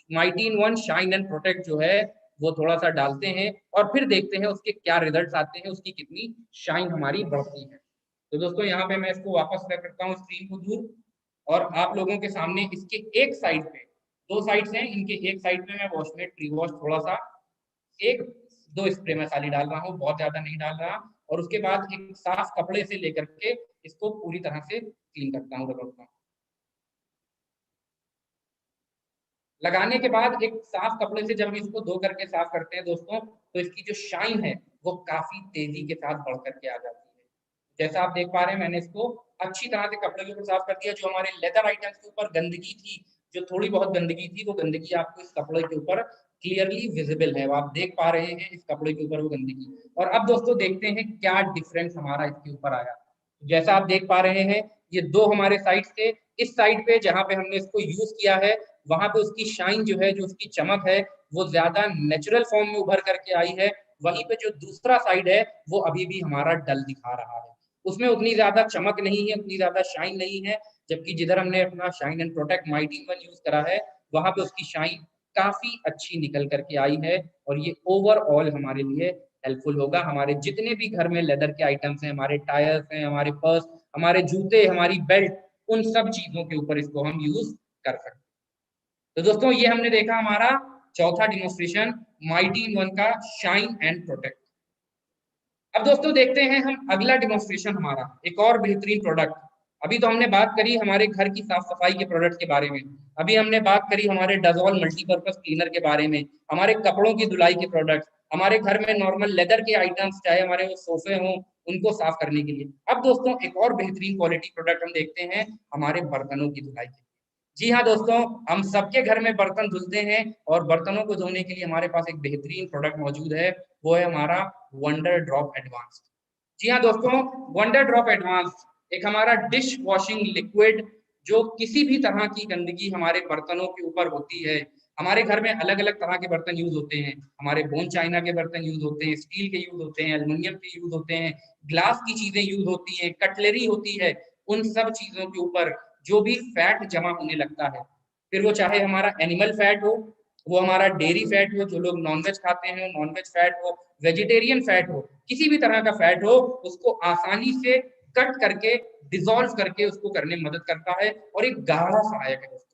Speaker 2: mighty in one shine and protect जो है वो थोड़ा सा डालते हैं और फिर देखते हैं उसके क्या रिजल्ट्स आते हैं, उसकी कितनी शाइन हमारी बढ़ती है। तो दोस्तों यहाँ पे मैं इसको वापस करता हूँ स्क्रीन को दूर, और आप लोगों के सामने इसके एक साइड पे, 2 साइड्स हैं, इनके एक साइड पे मैं वॉशमेट प्री वॉश थोड़ा सा 1-2 स्प्रे मैं खाली डाल रहा हूँ, बहुत ज्यादा नहीं डाल रहा, और उसके बाद एक साफ कपड़े से लेकर के इसको पूरी तरह से क्लीन करता हूँ, रगड़ता हूँ। लगाने के बाद एक साफ कपड़े से जब हम इसको धो करके साफ करते हैं दोस्तों, तो इसकी जो शाइन है वो काफी तेजी के साथ बढ़ करके आ जाती है। जैसा आप देख पा रहे हैं मैंने इसको अच्छी तरह से कपड़े के ऊपर साफ कर दिया। जो हमारे लेदर आइटम्स के ऊपर गंदगी थी, जो थोड़ी बहुत गंदगी थी, वो गंदगी आपको इस कपड़े के ऊपर क्लियरली विजिबल है, वो आप देख पा रहे हैं इस कपड़े के ऊपर वो गंदगी। और अब दोस्तों देखते हैं क्या डिफरेंस हमारा इसके ऊपर आया। जैसा आप देख पा रहे हैं ये 2 हमारे साइड थे, इस साइड पे जहां पे हमने इसको यूज किया है वहां पे उसकी शाइन जो है, जो उसकी चमक है, वो ज्यादा नेचुरल फॉर्म में उभर करके आई है। वहीं पे जो दूसरा साइड है वो अभी भी हमारा डल दिखा रहा है। उसमें उतनी ज्यादा चमक नहीं है, उतनी ज्यादा शाइन नहीं है, जबकि जिधर हमने अपना shine and protect mighty in one use करा है वहां पे उसकी शाइन काफी अच्छी निकल करके आई है और ये ओवरऑल हमारे लिए हेल्पफुल होगा। हमारे जितने भी घर में लेदर के आइटम्स हैं, हमारे टायर्स हैं, हमारे पर्स, हमारे जूते, हमारी बेल्ट, उन सब चीजों के ऊपर इसको हम यूज कर सकते हैं। तो दोस्तों ये हमने देखा हमारा चौथा डिमोन्स्ट्रेशन, माइटी इन वन का शाइन एंड प्रोटेक्ट। अब दोस्तों देखते हैं हम अगला डिमोन्स्ट्रेशन हमारा, एक और बेहतरीन प्रोडक्ट। अभी तो हमने बात करी हमारे घर की साफ सफाई के प्रोडक्ट के बारे में, अभी हमने बात करी हमारे डजॉल मल्टीपर्पज क्लीनर के बारे में, हमारे कपड़ों की धुलाई के प्रोडक्ट, हमारे घर में नॉर्मल लेदर के आइटम्स, चाहे हमारे वो सोफे हों उनको साफ करने के लिए। अब दोस्तों एक और बेहतरीन क्वालिटी प्रोडक्ट हम देखते हैं हमारे बर्तनों की धुलाई के। जी हाँ दोस्तों, हम सबके घर में बर्तन धुलते हैं और बर्तनों को धोने के लिए हमारे पास एक बेहतरीन प्रोडक्ट मौजूद है, वो है हमारा वंडर ड्रॉप एडवांस। जी हाँ दोस्तों, वंडर ड्रॉप एडवांस एक हमारा डिश वॉशिंग लिक्विड, जो किसी भी तरह की गंदगी हमारे बर्तनों के ऊपर होती है। हमारे घर में अलग अलग तरह के बर्तन यूज होते हैं, हमारे बोन चाइना के बर्तन यूज होते हैं, स्टील के यूज होते हैं, एल्युमिनियम के यूज होते हैं, ग्लास की चीजें यूज होती हैं, कटलरी होती है। उन सब चीजों के ऊपर जो भी फैट जमा होने लगता है, फिर वो चाहे हमारा एनिमल फैट हो, वो हमारा डेयरी फैट हो, जो लोग नॉनवेज खाते हैं नॉनवेज फैट हो, वेजिटेरियन फैट हो, किसी भी तरह का फैट हो, उसको आसानी से कट करके डिसॉल्व करके उसको करने में मदद करता है और एक गाढ़ा सहायक है दोस्तों।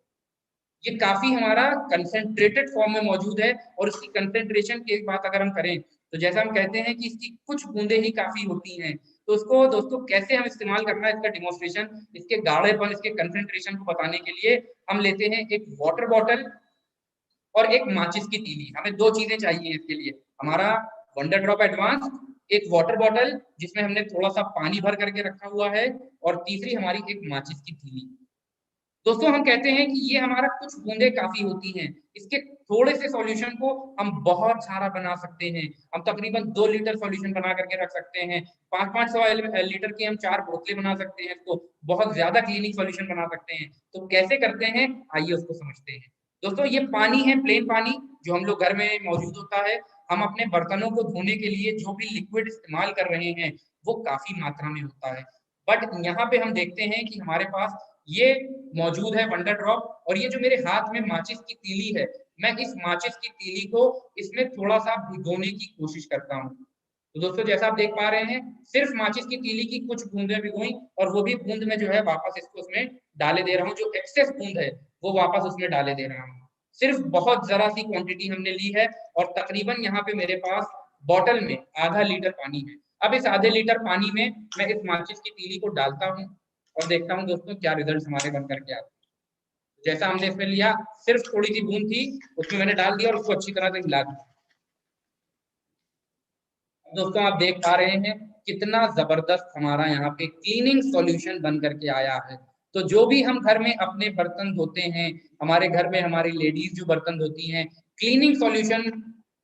Speaker 2: ये काफी हमारा कंसेंट्रेटेड फॉर्म में मौजूद है और इसकी कंसेंट्रेशन की एक बात अगर हम करें तो जैसा हम कहते हैं कि इसकी कुछ बूंदे ही काफी होती हैं, तो उसको दोस्तों कैसे हम इस्तेमाल करना है, इसका डिमोन्स्ट्रेशन, इसके गाढ़ेपन, इसके कंसेंट्रेशन को बताने के लिए हम लेते हैं एक वाटर बॉटल और एक माचिस की तीली। हमें दो चीजें चाहिए इसके लिए, हमारा वंडर ड्रॉप एडवांस, एक वाटर बॉटल जिसमें हमने थोड़ा सा पानी भर करके रखा हुआ है, और तीसरी हमारी एक माचिस की तीली। दोस्तों हम कहते हैं कि ये हमारा कुछ बूंदे काफी होती हैं, इसके थोड़े से सॉल्यूशन को हम बहुत सारा बना सकते हैं। हम तकरीबन 2 लीटर सॉल्यूशन बना करके रख सकते हैं, 500 लीटर की हम 4 बोतलें बना सकते हैं, इसको बहुत ज्यादा क्लीनिंग सॉल्यूशन बना सकते हैं। तो कैसे करते हैं, आइए उसको समझते हैं। दोस्तों ये पानी है, प्लेन पानी जो हम लोग घर में मौजूद होता है। हम अपने बर्तनों को धोने के लिए जो भी लिक्विड इस्तेमाल कर रहे हैं वो काफी मात्रा में होता है, बट यहाँ पे हम देखते हैं कि हमारे पास ये मौजूद है वंडर ड्रॉप, और ये जो मेरे हाथ में माचिस की तीली है, मैं इस माचिस की तीली को इसमें थोड़ा सा भिगोने की कोशिश करता हूँ। तो दोस्तों जैसा आप देख पा रहे हैं, सिर्फ माचिस की तीली की कुछ बूंदें भिगोई और वो भी बूंद में जो है वापस इसको उसमें डाले दे रहा हूँ, जो एक्सेस बूंद है वो वापस उसमें डाले दे रहा हूँ। सिर्फ बहुत जरा सी क्वांटिटी हमने ली है और तकरीबन यहाँ पे मेरे पास बॉटल में आधा लीटर पानी है। अब इस आधे लीटर पानी में मैं इस माचिस की तीली को डालता हूँ और देखता हूँ दोस्तों क्या रिजल्ट हमारे बन करके आते हैं। जैसा हमने इसमें लिया, सिर्फ थोड़ी सी बूंद थी, उसमें मैंने डाल दिया और उसको अच्छी तरह से हिला दिया। दोस्तों आप देख पा रहे हैं कितना जबरदस्त हमारा यहाँ पे क्लीनिंग सॉल्यूशन बन करके आया है। तो जो भी हम घर में अपने बर्तन धोते हैं, हमारे घर में हमारी लेडीज जो बर्तन धोती हैं, क्लीनिंग सॉल्यूशन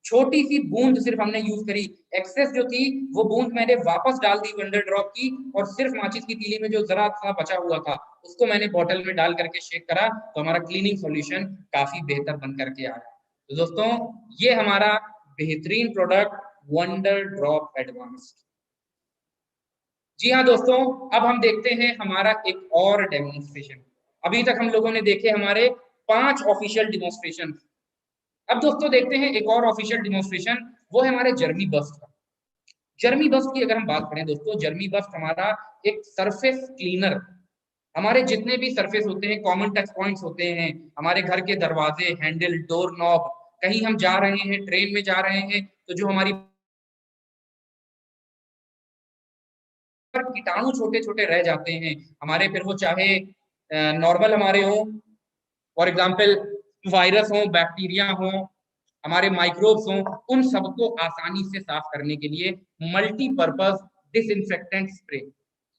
Speaker 2: छोटी सी बूंद सिर्फ हमने यूज करी, एक्सेस जो थी वो बूंद मैंने वापस डाल दी वंडर ड्रॉप की, और सिर्फ माचिस की तीली में जो जरा सा बचा हुआ था उसको मैंने बॉटल में डाल करके शेक करा, तो हमारा क्लीनिंग सॉल्यूशन काफी बेहतर बन करके आया। तो दोस्तों ये हमारा बेहतरीन प्रोडक्ट वंडर ड्रॉप एडवांस। जी हाँ दोस्तों, अब हम देखते हैं हमारा एक और डेमोन्स्ट्रेशन। अभी तक हम लोगों ने देखे हमारे 5 ऑफिशियल डिमोन्स्ट्रेशन। अब दोस्तों देखते हैं एक और ऑफिशियल डिमोन्स्ट्रेशन, वो है हमारे जर्मी बस्ट का। जर्मी बस्ट की अगर हम बात करें दोस्तों, जर्मी बस्ट हमारा एक सरफेस क्लीनर, हमारे जितने भी सरफेस होते हैं, कॉमन टच पॉइंट्स होते हैं, हमारे घर के दरवाजे, हैंडल, डोर नॉब, कहीं हम जा रहे हैं, ट्रेन में जा रहे हैं, तो जो हमारी कीटाणु छोटे छोटे रह जाते हैं हमारे, फिर वो चाहे नॉर्मल हमारे हो, फॉर एग्जाम्पल वायरस हो, बैक्टीरिया हो, हमारे माइक्रोब्स हो, उन सबको आसानी से साफ करने के लिए multipurpose disinfectant spray,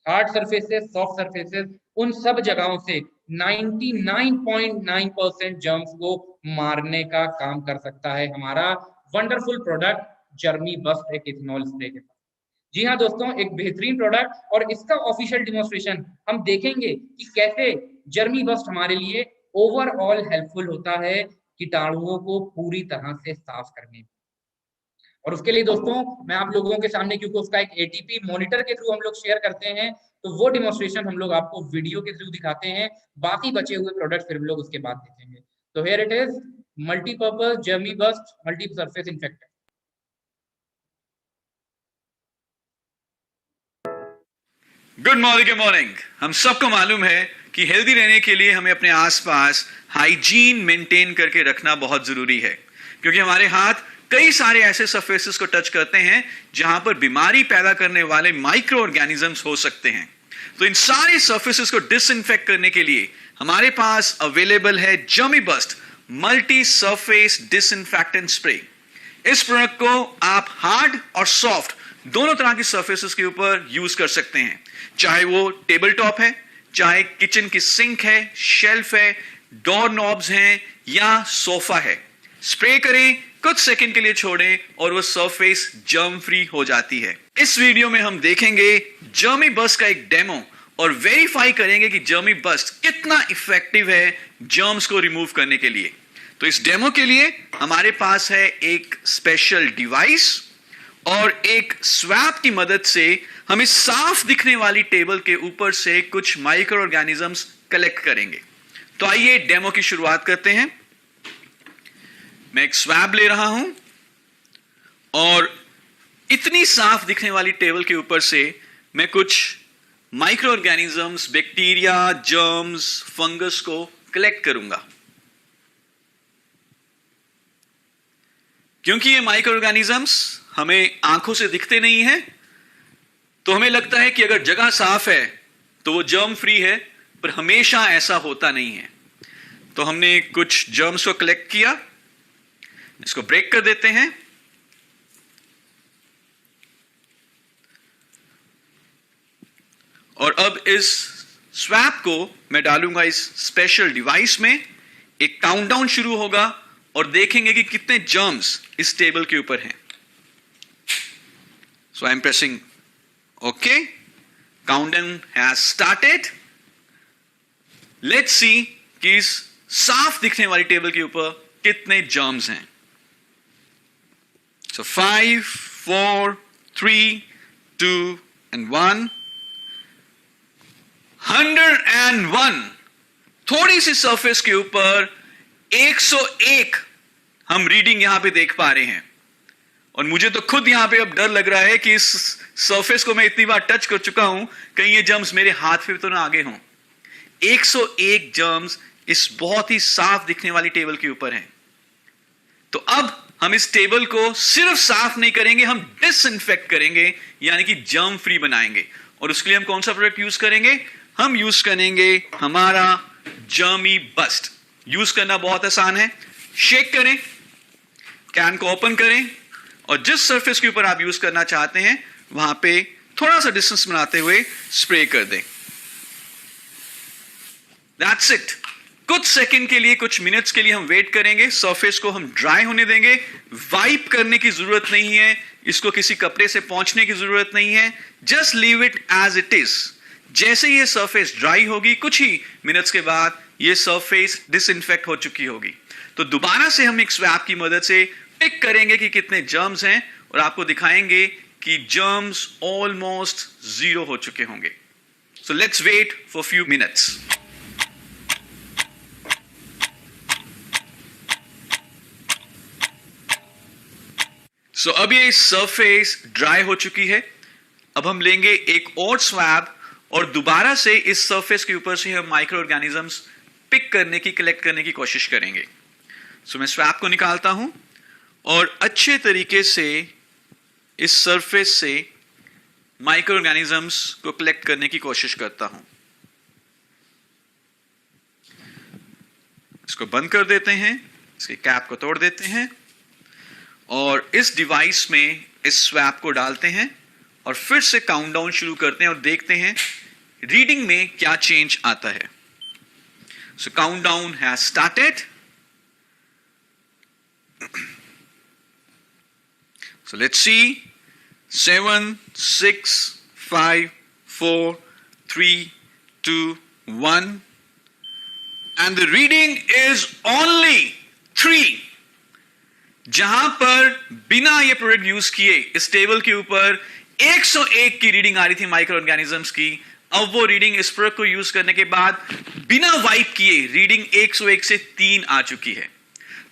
Speaker 2: hard surfaces, soft surfaces, उन सब जगहों से 99.9% जर्म्स को मारने का काम कर सकता है हमारा वंडरफुल प्रोडक्ट जर्मी बस्ट एक इथेनॉल स्प्रे के साथ। जी हाँ दोस्तों, एक बेहतरीन प्रोडक्ट, और इसका ऑफिशियल डेमोन्स्ट्रेशन हम देखेंगे कि कैसे जर्मी बस्ट हमारे लिए ओवरऑल हेल्पफुल होता है कीटाणुओं को पूरी तरह से साफ करने में। और उसके लिए दोस्तों मैं आप लोगों के सामने, क्योंकि उसका एक एटीपी मॉनिटर के थ्रू हम लोग शेयर करते हैं, तो वो डिमॉन्स्ट्रेशन हम लोग आपको वीडियो के थ्रू दिखाते हैं, बाकी बचे हुए प्रोडक्ट फिर हम लोग उसके बाद देखेंगे। तो here it is multipurpose germy bust multi surface infectant.
Speaker 3: Good morning. हम सबको मालूम है कि हेल्दी रहने के लिए हमें अपने आसपास हाइजीन मेंटेन करके रखना बहुत जरूरी है, क्योंकि हमारे हाथ कई सारे ऐसे सरफेसेस को टच करते हैं जहां पर बीमारी पैदा करने वाले माइक्रो ऑर्गेनिजम्स हो सकते हैं। तो इन सारे सरफेसेस को डिसइंफेक्ट करने के लिए हमारे पास अवेलेबल है germy bust multi surface disinfectant spray. इस प्रोडक्ट को आप हार्ड और सॉफ्ट दोनों तरह की सरफेसेस के ऊपर यूज कर सकते हैं, चाहे वो टेबल टॉप है, चाहे किचन की सिंक है, शेल्फ है, डोर नॉब्स हैं या सोफा है। स्प्रे करें, कुछ सेकंड के लिए छोड़ें और वो सरफेस जर्म फ्री हो जाती है। इस वीडियो में हम देखेंगे जर्मी बस्ट का एक डेमो और वेरीफाई करेंगे कि जर्मी बस्ट कितना इफेक्टिव है जर्म्स को रिमूव करने के लिए। तो इस डेमो के लिए हमारे पास है एक स्पेशल डिवाइस और एक स्वैप की मदद से हम इस साफ दिखने वाली टेबल के ऊपर से कुछ माइक्रो ऑर्गेनिजम्स कलेक्ट करेंगे। तो आइए डेमो की शुरुआत करते हैं। मैं एक स्वैब ले रहा हूं और इतनी साफ दिखने वाली टेबल के ऊपर से मैं कुछ micro organisms, bacteria, germs, fungus को कलेक्ट करूंगा। क्योंकि ये माइक्रो ऑर्गेनिजम्स हमें आंखों से दिखते नहीं हैं, तो हमें लगता है कि अगर जगह साफ है तो वो जर्म फ्री है, पर हमेशा ऐसा होता नहीं है। तो हमने कुछ जर्म्स को कलेक्ट किया, इसको ब्रेक कर देते हैं और अब इस स्वैप को मैं डालूंगा इस स्पेशल डिवाइस में। एक काउंटडाउन शुरू होगा और देखेंगे कि कितने जर्म्स इस टेबल के ऊपर हैं। So I'm pressing OK. Countdown has started. Let's see कि इस साफ दिखने वाली टेबल के ऊपर कितने जर्म्स हैं। So 5, 4, 3, 2 and 1. 101. थोड़ी सी सरफेस के ऊपर 101 हम रीडिंग यहां पे देख पा रहे हैं और मुझे तो खुद यहां पे अब डर लग रहा है कि इस सरफेस को मैं इतनी बार टच कर चुका हूं, कहीं ये जर्म्स मेरे हाथ पे तो ना आगे हों। 101 जर्म्स इस बहुत ही साफ दिखने वाली टेबल के ऊपर हैं। तो अब हम इस टेबल को सिर्फ साफ नहीं करेंगे, हम डिसइंफेक्ट करेंगे, यानी कि जर्म फ्री बनाएंगे। और उसके लिए हम कौन सा प्रोडक्ट यूज करेंगे? हम यूज करेंगे हमारा जर्मी बस्ट। यूज करना बहुत आसान है। शेक करें, कैन को ओपन करें और जिस सरफेस के ऊपर आप यूज करना चाहते हैं वहां पे थोड़ा सा डिस्टेंस बनाते हुए स्प्रे कर दें। That's it. कुछ सेकंड के लिए, कुछ मिनट्स के लिए हम वेट करेंगे। सरफेस को हम ड्राई होने देंगे। वाइप करने की जरूरत नहीं है, इसको किसी कपड़े से पोंछने की जरूरत नहीं है। Just leave it as it is. जैसे ये सरफेस ड्राई होगी, कुछ ही मिनट्स के बाद ये सरफेस डिसइंफेक्ट हो चुकी होगी। तो दोबारा से हम एक स्वैप की मदद से पिक करेंगे कि कितने जर्म्स हैं और आपको दिखाएंगे कि जर्म्स ऑलमोस्ट 0 हो चुके होंगे। So let's wait for few minutes. So अब ये सरफेस ड्राई हो चुकी है। अब हम लेंगे एक और स्वैब और दोबारा से इस सरफेस के ऊपर से हम माइक्रो ऑर्गेनिजम्स पिक करने की, कलेक्ट करने की कोशिश करेंगे। सो मैं स्वैब को निकालता हूं और अच्छे तरीके से इस सरफेस से माइक्रो ऑर्गेनिजम्स को कलेक्ट करने की कोशिश करता हूं। इसको बंद कर देते हैं, इसके कैप को तोड़ देते हैं और इस डिवाइस में इस स्वैप को डालते हैं और फिर से काउंटडाउन शुरू करते हैं और देखते हैं रीडिंग में क्या चेंज आता है। So countdown has started. So let's see. 7, 6, 5, 4, 3, 2, 1. And the reading is only 3. जहां पर बिना ये प्रोडक्ट यूज किए इस टेबल के ऊपर 101 की रीडिंग आ रही थी माइक्रो ऑर्गेनिजम्स की, अब वो रीडिंग इस प्रोडक्ट को यूज करने के बाद बिना वाइप किए रीडिंग 101 से 3 आ चुकी है।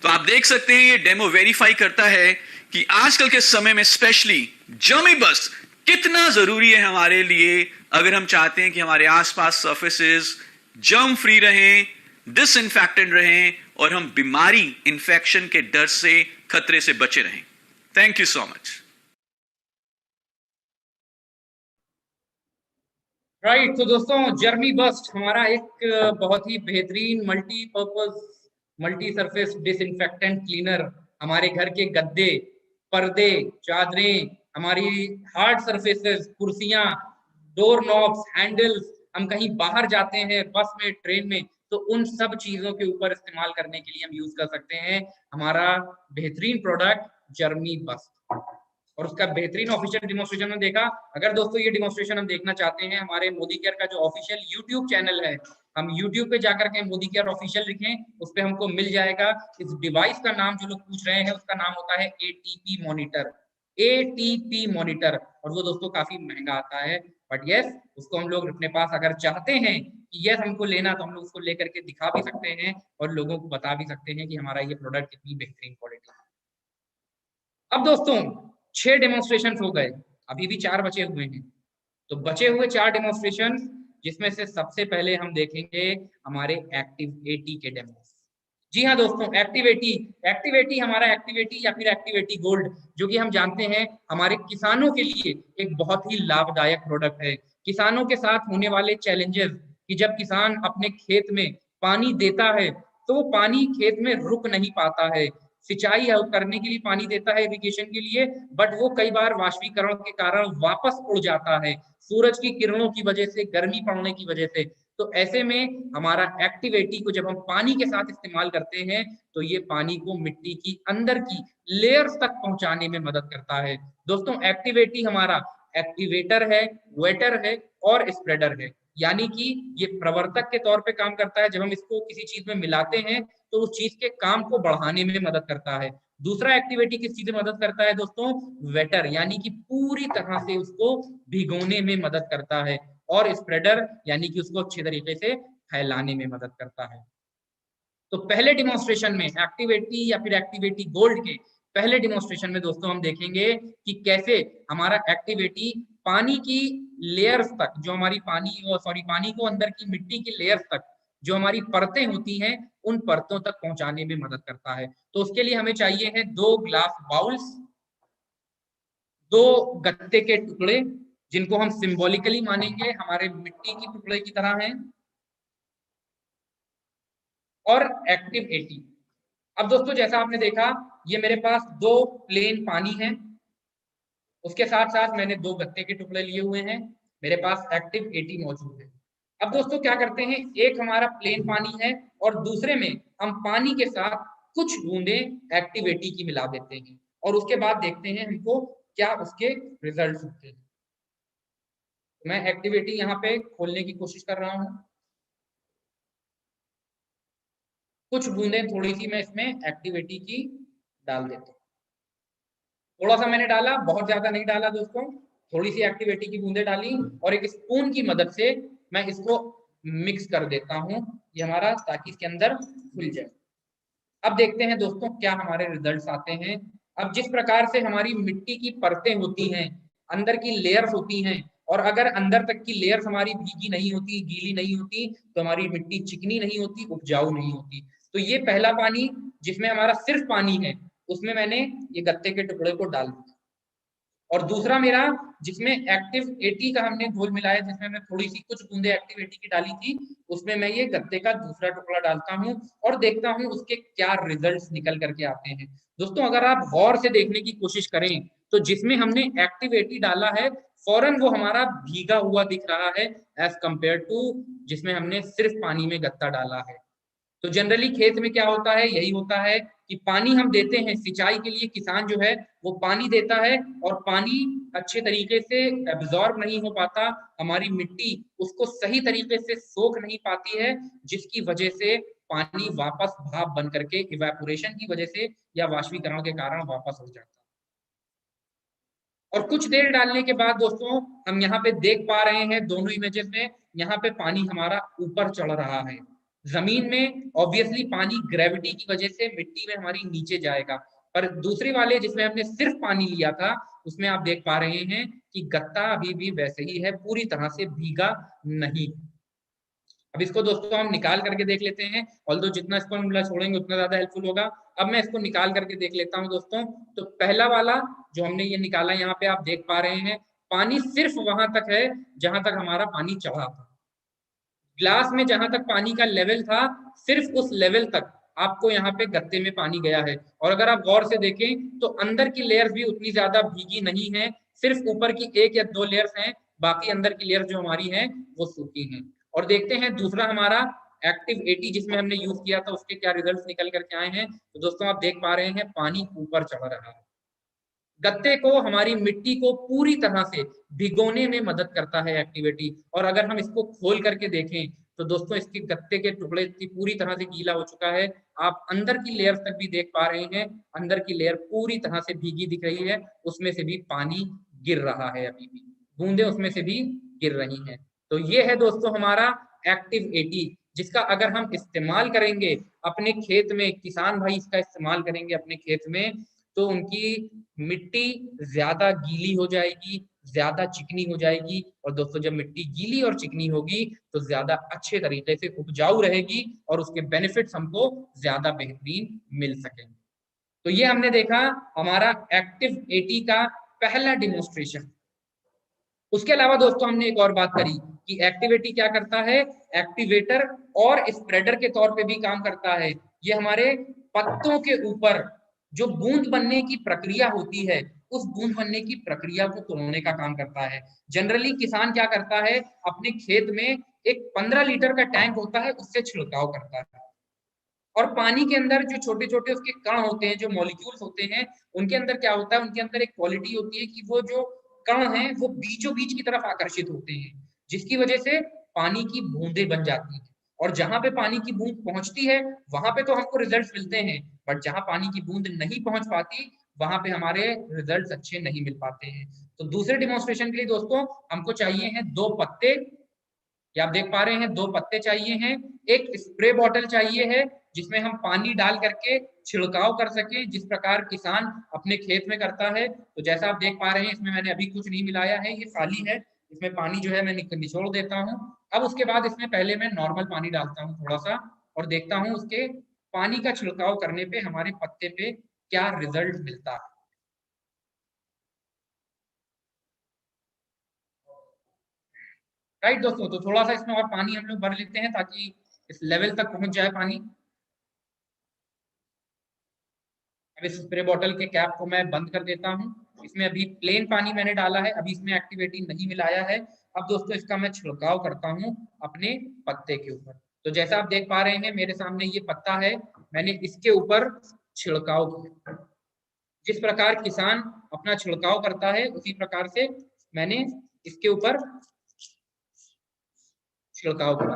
Speaker 3: तो आप देख सकते हैं ये डेमो वेरीफाई करता है कि आजकल के समय में स्पेशली जर्मी बस्ट कितना जरूरी है हमारे लिए, अगर हम चाहते हैं कि हमारे आसपास सर्फेसेस जर्म फ्री रहें, डिसइंफेक्टेड रहें और हम बीमारी इंफेक्शन के डर से खतरे से बचे रहें। Thank you so much.
Speaker 2: Right, तो दोस्तों जर्मी बस्ट हमारा एक बहुत ही बेहतरीन multipurpose multi surface disinfectant cleaner हमारे घर के गद्दे, पर्दे, चादरें, हमारी हार्ड सरफेसेस, कुर्सियां, डोर नॉब्स, हैंडल्स, हम कहीं बाहर जाते हैं बस में, ट्रेन में, तो उन सब चीजों के ऊपर इस्तेमाल करने के लिए हम यूज कर सकते हैं हमारा बेहतरीन प्रोडक्ट जर्मी बस्ट। और उसका बेहतरीन ऑफिशियल डिमोन्स्ट्रेशन में देखा। अगर दोस्तों ये डिमोन्स्ट्रेशन हम देखना चाहते हैं, हमारे मोदी केयर का जो ऑफिशियल यूट्यूब चैनल है, हम यूट्यूब पे जाकर के मोदी केयर ऑफिशियल लिखें, उस पर हमको मिल जाएगा। इस डिवाइस का नाम जो लोग पूछ रहे हैं उसका नाम होता है एटीपी मॉनिटर, एटीपी मॉनिटर। और वो दोस्तों काफी महंगा आता है, बट यस उसको हम लोग अपने पास अगर चाहते हैं कि यस हमको लेना, तो हम लोग उसको लेकर के दिखा भी सकते हैं और लोगों को बता भी सकते हैं कि हमारा ये प्रोडक्ट कितनी बेहतरीन क्वालिटी है। अब दोस्तों 6 डेमोन्स्ट्रेशन हो गए, अभी भी 4 बचे हुए हैं। तो बचे हुए 4 डेमोन्स्ट्रेशन जिसमें से सबसे पहले हम देखेंगे हमारे एक्टिव 80 के डेमोस। जी हाँ दोस्तों, एक्टिव 80 हमारा एक्टिव 80 या फिर एक्टिव 80 गोल्ड, जो कि हम जानते हैं हमारे किसानों के लिए एक बहुत ही लाभदायक प्रोडक्ट है। किसानों के साथ होने वाले चैलेंजेस कि जब किसान अपने खेत में पानी देता है तो वो पानी खेत में रुक नहीं पाता है। सिंचाई करने के लिए पानी देता है इरिगेशन के लिए, बट वो कई बार वाष्पीकरण के कारण वापस उड़ जाता है, सूरज की किरणों की वजह से, गर्मी पड़ने की वजह से। तो ऐसे में हमारा एक्टिव 80 को जब हम पानी के साथ इस्तेमाल करते हैं तो ये पानी को मिट्टी की अंदर की लेयर्स तक पहुंचाने में मदद करता है। दोस्तों एक्टिव 80 हमारा एक्टिवेटर है, वेटर है और स्प्रेडर है, यानी कि ये प्रवर्तक के तौर पे काम करता है। जब हम इसको किसी चीज में मिलाते हैं तो उस चीज के काम को बढ़ाने में मदद करता है। दूसरा एक्टिविटी किस चीज में मदद करता है दोस्तों? वेटर, यानी कि पूरी तरह से उसको भिगोने में मदद करता है। और स्प्रेडर यानी कि उसको अच्छे तरीके से फैलाने में मदद करता है। तो पहले डिमॉन्स्ट्रेशन में एक्टिव 80 या फिर एक्टिव 80 गोल्ड के पहले डिमॉन्स्ट्रेशन में दोस्तों हम देखेंगे कि कैसे हमारा एक्टिव 80 पानी की लेयर्स तक, जो हमारी पानी को अंदर की मिट्टी की लेयर्स तक, जो हमारी परतें होती हैं, उन परतों तक पहुंचाने में मदद करता है। तो उसके लिए हमें चाहिए है 2 ग्लास बाउल्स, 2 गत्ते के टुकड़े जिनको हम सिंबॉलिकली मानेंगे हमारे मिट्टी की टुकड़े की तरह हैं, और एक्टिव 80। अब दोस्तों जैसा आपने देखा, ये मेरे पास 2 प्लेन पानी है, उसके साथ साथ मैंने 2 गत्ते के टुकड़े लिए हुए हैं, मेरे पास एक्टिव 80 मौजूद है। अब दोस्तों क्या करते हैं, एक हमारा प्लेन पानी है और दूसरे में हम पानी के साथ कुछ बूंदे एक्टिव 80 की मिला देते हैं और उसके बाद देखते हैं हमको क्या उसके रिजल्ट होते हैं। मैं एक्टिव 80 यहाँ पे खोलने की कोशिश कर रहा हूँ। कुछ बूंदें थोड़ी सी मैं इसमें एक्टिव 80 की डाल देता हूँ। थोड़ा सा मैंने डाला, बहुत ज्यादा नहीं डाला दोस्तों, थोड़ी सी एक्टिव 80 की बूंदें डाली और एक स्पून की मदद से मैं इसको मिक्स कर देता हूँ ये हमारा, ताकि इसके अंदर घुल जाए। अब देखते हैं दोस्तों क्या हमारे रिजल्ट्स आते हैं। अब जिस प्रकार से हमारी मिट्टी की परतें होती हैं, अंदर की लेयर्स होती हैं, और अगर अंदर तक की लेयर्स हमारी भीगी नहीं होती, गीली नहीं होती, तो हमारी मिट्टी चिकनी नहीं होती, उपजाऊ नहीं होती। तो ये पहला पानी जिसमें हमारा सिर्फ पानी है, उसमें मैंने ये गत्ते के टुकड़े को डाल दिया। और दूसरा मेरा जिसमें एक्टिव 80 का हमने घोल मिलाया, जिसमें मैं थोड़ी सी कुछ बूंदे एक्टिव 80 की डाली थी, उसमें मैं ये गत्ते का दूसरा टुकड़ा डालता हूँ और देखता हूँ उसके क्या रिजल्ट्स निकल करके आते हैं। दोस्तों अगर आप गौर से देखने की कोशिश करें तो जिसमें हमने एक्टिव 80 डाला है, फौरन वो हमारा भीगा हुआ दिख रहा है एज कंपेयर टू जिसमें हमने सिर्फ पानी में गत्ता डाला है। तो जनरली खेत में क्या होता है, यही होता है कि पानी हम देते हैं सिंचाई के लिए, किसान जो है वो पानी देता है और पानी अच्छे तरीके से एब्जॉर्ब नहीं हो पाता, हमारी मिट्टी उसको सही तरीके से सोख नहीं पाती है, जिसकी वजह से पानी वापस भाप बन करके इवेपोरेशन की वजह से या वाष्पीकरण के कारण वापस हो जाता है। और कुछ देर डालने के बाद दोस्तों हम यहाँ पे देख पा रहे हैं दोनों इमेजेस में, यहाँ पे पानी हमारा ऊपर चढ़ रहा है। जमीन में ऑब्वियसली पानी ग्रेविटी की वजह से मिट्टी में हमारी नीचे जाएगा, पर दूसरे वाले जिसमें हमने सिर्फ पानी लिया था उसमें आप देख पा रहे हैं कि गत्ता अभी भी वैसे ही है, पूरी तरह से भीगा नहीं। अब इसको दोस्तों हम निकाल करके देख लेते हैं, ऑल्दो जितना इसको हम छोड़ेंगे उतना ज्यादा हेल्पफुल होगा। अब मैं इसको निकाल करके देख लेता हूं दोस्तों। तो पहला वाला जो हमने ये निकाला, यहाँ पे आप देख पा रहे हैं पानी सिर्फ वहां तक है जहां तक हमारा पानी चढ़ा था। ग्लास में जहां तक पानी का लेवल था सिर्फ उस लेवल तक आपको यहाँ पे गत्ते में पानी गया है। और अगर आप गौर से देखें तो अंदर की लेयर्स भी उतनी ज्यादा भीगी नहीं है, सिर्फ ऊपर की 1 या 2 लेयर्स हैं, बाकी अंदर की लेयर जो हमारी है वो सूखी हैं। और देखते हैं दूसरा हमारा एक्टिव 80 जिसमें हमने यूज किया था उसके क्या रिजल्ट्स निकल करके आए हैं। तो दोस्तों आप देख पा रहे हैं पानी ऊपर चढ़ रहा है। गत्ते को, हमारी मिट्टी को पूरी तरह से भिगोने में मदद करता है एक्टिविटी। और अगर हम इसको खोल करके देखें तो दोस्तों इसके गत्ते के टुकड़े की पूरी तरह से गीला हो चुका है। आप अंदर की लेयर तक भी देख पा रहे हैं, अंदर की लेयर पूरी तरह से भीगी दिख रही है, उसमें से भी पानी गिर रहा है, अभी भी बूंदे उसमें से भी गिर रही हैं। तो ये है दोस्तों हमारा एक्टिव 80, जिसका अगर हम इस्तेमाल करेंगे अपने खेत में, किसान भाई इसका इस्तेमाल करेंगे अपने खेत में, तो उनकी मिट्टी ज्यादा गीली हो जाएगी, ज्यादा चिकनी हो जाएगी। और दोस्तों जब मिट्टी गीली और चिकनी होगी तो ज्यादा अच्छे तरीके से उपजाऊ रहेगी और उसके बेनिफिट्स हमको ज्यादा बेहतरीन मिल सकेंगे। तो ये हमने देखा हमारा एक्टिव 80 का पहला डिमोन्स्ट्रेशन। उसके अलावा दोस्तों हमने एक और बात करी कि एक्टिविटी क्या करता है, एक्टिवेटर और स्प्रेडर के तौर पे भी काम करता है। ये हमारे पत्तों के ऊपर जो बूंद बनने की प्रक्रिया होती है, उस बूंद बनने की प्रक्रिया को तोड़ने का काम करता है। जनरली किसान क्या करता है, अपने खेत में एक 15 लीटर का टैंक होता है, उससे छिड़काव करता है। और पानी के अंदर जो छोटे छोटे उसके कण होते हैं, जो मॉलिक्यूल्स होते हैं, उनके अंदर क्या होता है, उनके अंदर एक क्वालिटी होती है कि वो जो कण हैं वो बीचों बीच की तरफ आकर्षित होते हैं, जिसकी वजह से पानी की बूंदें बन जाती हैं। और जहां पे पानी की बूंद पहुंचती है वहां पे तो हमको रिजल्ट्स मिलते हैं, बट जहां पानी की बूंद नहीं पहुंच पाती वहां पे हमारे रिजल्ट्स अच्छे नहीं मिल पाते हैं। तो दूसरे डिमोन्स्ट्रेशन के लिए दोस्तों हमको चाहिए हैं 2 पत्ते, ये आप देख पा रहे हैं 2 पत्ते चाहिए हैं, एक स्प्रे बॉटल चाहिए है जिसमें हम पानी डाल करके छिड़काव कर सके, जिस प्रकार किसान अपने खेत में करता है। तो जैसा आप देख पा रहे हैं इसमें मैंने अभी कुछ नहीं मिलाया है, ये खाली है, इसमें पानी जो है मैं निचोड़ देता हूँ। अब उसके बाद इसमें पहले मैं नॉर्मल पानी डालता हूँ थोड़ा सा, और देखता हूँ उसके पानी का छिड़काव करने पे हमारे पत्ते पे क्या रिजल्ट मिलता है। राइट दोस्तों, तो थोड़ा सा इसमें और पानी हम लोग भर लेते हैं ताकि इस लेवल तक पहुंच जाए पानी। अब इस स्प्रे बॉटल के कैप को मैं बंद कर देता हूँ। इसमें अभी प्लेन पानी मैंने डाला है, अभी इसमें एक्टिविटी नहीं मिलाया है। अब दोस्तों इसका मैं छिड़काव करता हूँ अपने पत्ते के ऊपर। तो जैसा आप देख पा रहे हैं मेरे सामने ये पत्ता है, मैंने इसके ऊपर छिड़काव किया। जिस प्रकार किसान अपना छिड़काव करता है उसी प्रकार से मैंने इसके ऊपर छिड़काव करा।